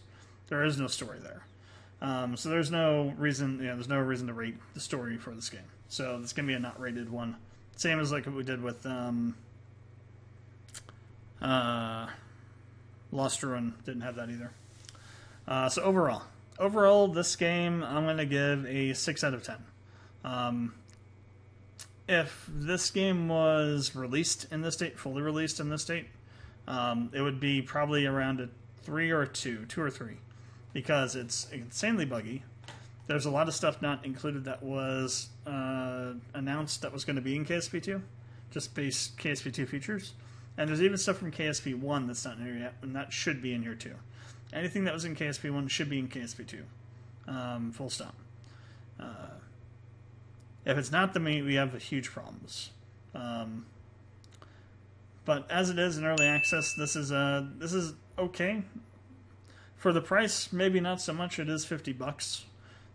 There is no story there. So there's no reason, there's no reason to rate the story for this game. So it's going to be a not rated one. Same as like what we did with Lost Ruin. Didn't have that either. So overall, overall, this game I'm going to give a 6 out of 10. If this game was released in this state, fully released in this state, it would be probably around a 3 or a 2 or 3, because it's insanely buggy. There's a lot of stuff not included that was announced that was going to be in KSP2, just base KSP2 features. And there's even stuff from KSP1 that's not in here yet, and that should be in here too. Anything that was in KSP1 should be in KSP2. Full stop. If it's not, then we have huge problems. But as it is in early access, this is okay. For the price, maybe not so much. It is $50,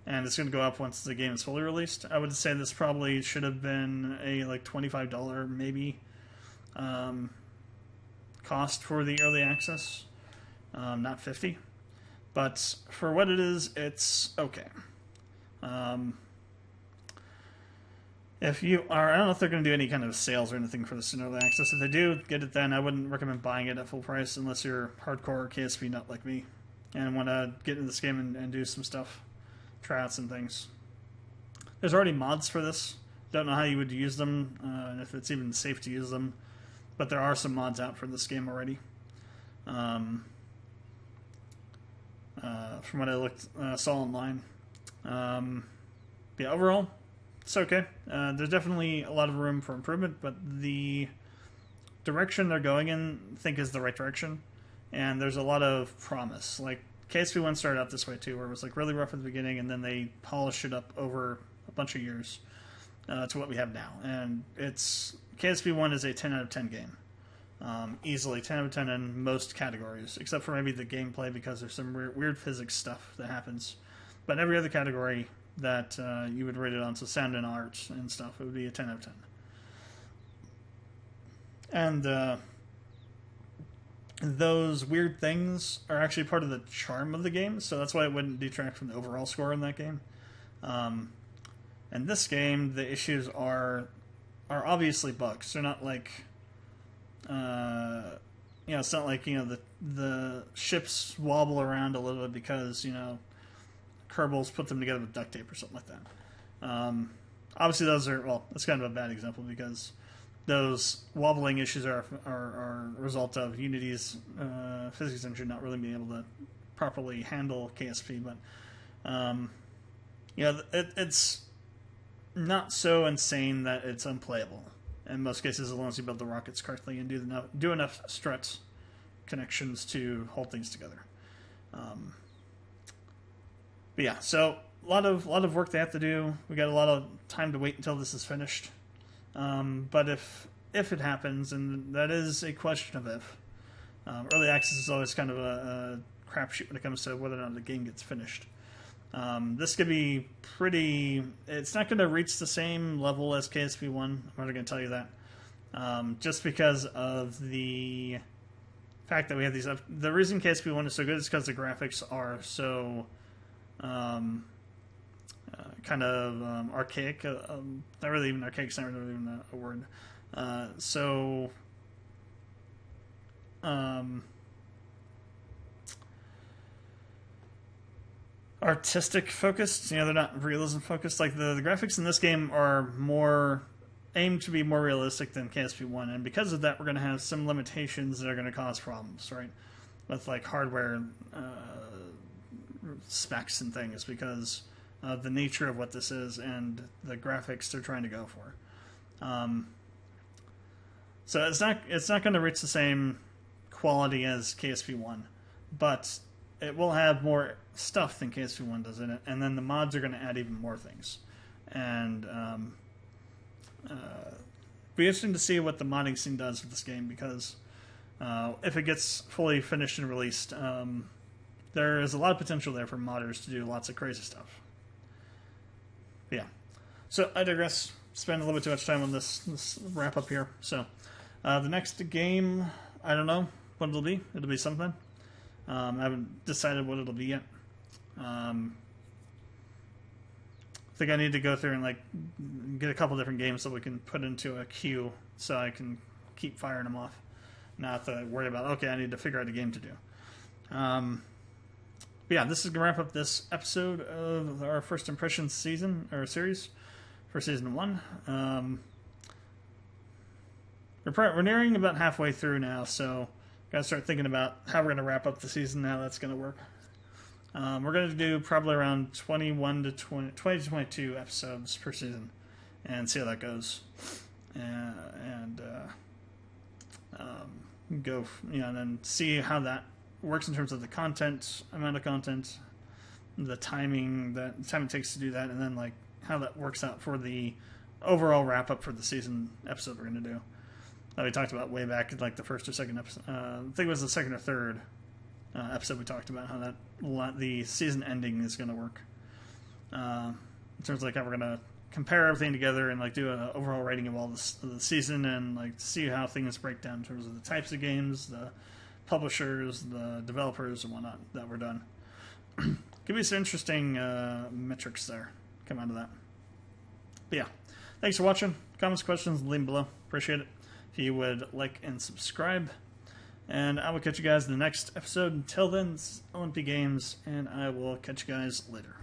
and it's going to go up once the game is fully released. I would say this probably should have been a like $25 maybe cost for the early access, not $50. But for what it is, it's okay. If you are, I don't know if they're going to do any kind of sales or anything for this in early access. If they do, get it then. I wouldn't recommend buying it at full price unless you're hardcore KSP nut like me and want to get into this game and do some stuff, tryouts and things. There's already mods for this. Don't know how you would use them, and if it's even safe to use them. But there are some mods out for this game already. From what I saw online. Yeah, overall, it's okay. There's definitely a lot of room for improvement, but the direction they're going in, I think, is the right direction. And there's a lot of promise. Like, KSP1 started out this way, too, where it was like really rough at the beginning, and then they polished it up over a bunch of years to what we have now. And KSP1 is a 10 out of 10 game. Easily 10 out of 10 in most categories, except for maybe the gameplay, because there's some weird physics stuff that happens. But every other category that you would rate it on, so sound and art and stuff, it would be a 10 out of 10. And those weird things are actually part of the charm of the game, so that's why it wouldn't detract from the overall score in that game. And this game, the issues are obviously bugs. They're not like, it's not like, the ships wobble around a little bit because, Kerbal's put them together with duct tape or something like that. Obviously those are, that's kind of a bad example because those wobbling issues are a result of Unity's physics engine not really being able to properly handle KSP, but it's not so insane that it's unplayable in most cases, as long as you build the rockets correctly and do enough strut connections to hold things together. But yeah, so a lot of work they have to do. We got a lot of time to wait until this is finished. But if it happens, and that is a question of if, early access is always kind of a crapshoot when it comes to whether or not the game gets finished. This could be pretty. It's not going to reach the same level as KSP1. I'm already going to tell you that, just because of the fact that we have these. The reason KSP1 is so good is because the graphics are so kind of archaic. Not really even archaic. It's not really even a word. Artistic focused. They're not realism focused. Like the graphics in this game are more aimed to be more realistic than KSP1, and because of that, we're going to have some limitations that are going to cause problems, right? With like hardware specs and things, because of the nature of what this is and the graphics they're trying to go for. So it's not going to reach the same quality as KSP1, but it will have more stuff than KSP1 does in it, and then the mods are going to add even more things. And be interesting to see what the modding scene does with this game, because if it gets fully finished and released, there is a lot of potential there for modders to do lots of crazy stuff. But yeah. So I digress. Spend a little bit too much time on this wrap up here. So the next game, I don't know what it'll be. It'll be something. I haven't decided what it'll be yet. I think I need to go through and get a couple different games that we can put into a queue so I can keep firing them off. Not to worry about, okay, I need to figure out a game to do. But yeah, this is gonna wrap up this episode of our First Impressions season or series for season 1. We're nearing about halfway through now, so gotta start thinking about how we're gonna wrap up the season. How that's gonna work. We're gonna do probably around 20 to 22 episodes per season, and see how that goes. And go, and then see how that works in terms of the content, amount of content, the timing it takes to do that, and then like how that works out for the overall wrap up for the season episode we're gonna do. That we talked about way back in like the first or second episode. I think it was the second or third episode we talked about how the season ending is gonna work. In terms of like how we're gonna compare everything together and like do an overall rating of all the season and like see how things break down in terms of the types of games, the publishers, the developers, and whatnot that were done. Could be some interesting metrics there come out of that. But yeah, thanks for watching. Comments, questions, leave them below. Appreciate it. If you would like and subscribe. And I will catch you guys in the next episode. Until then, this is LMP Games, and I will catch you guys later.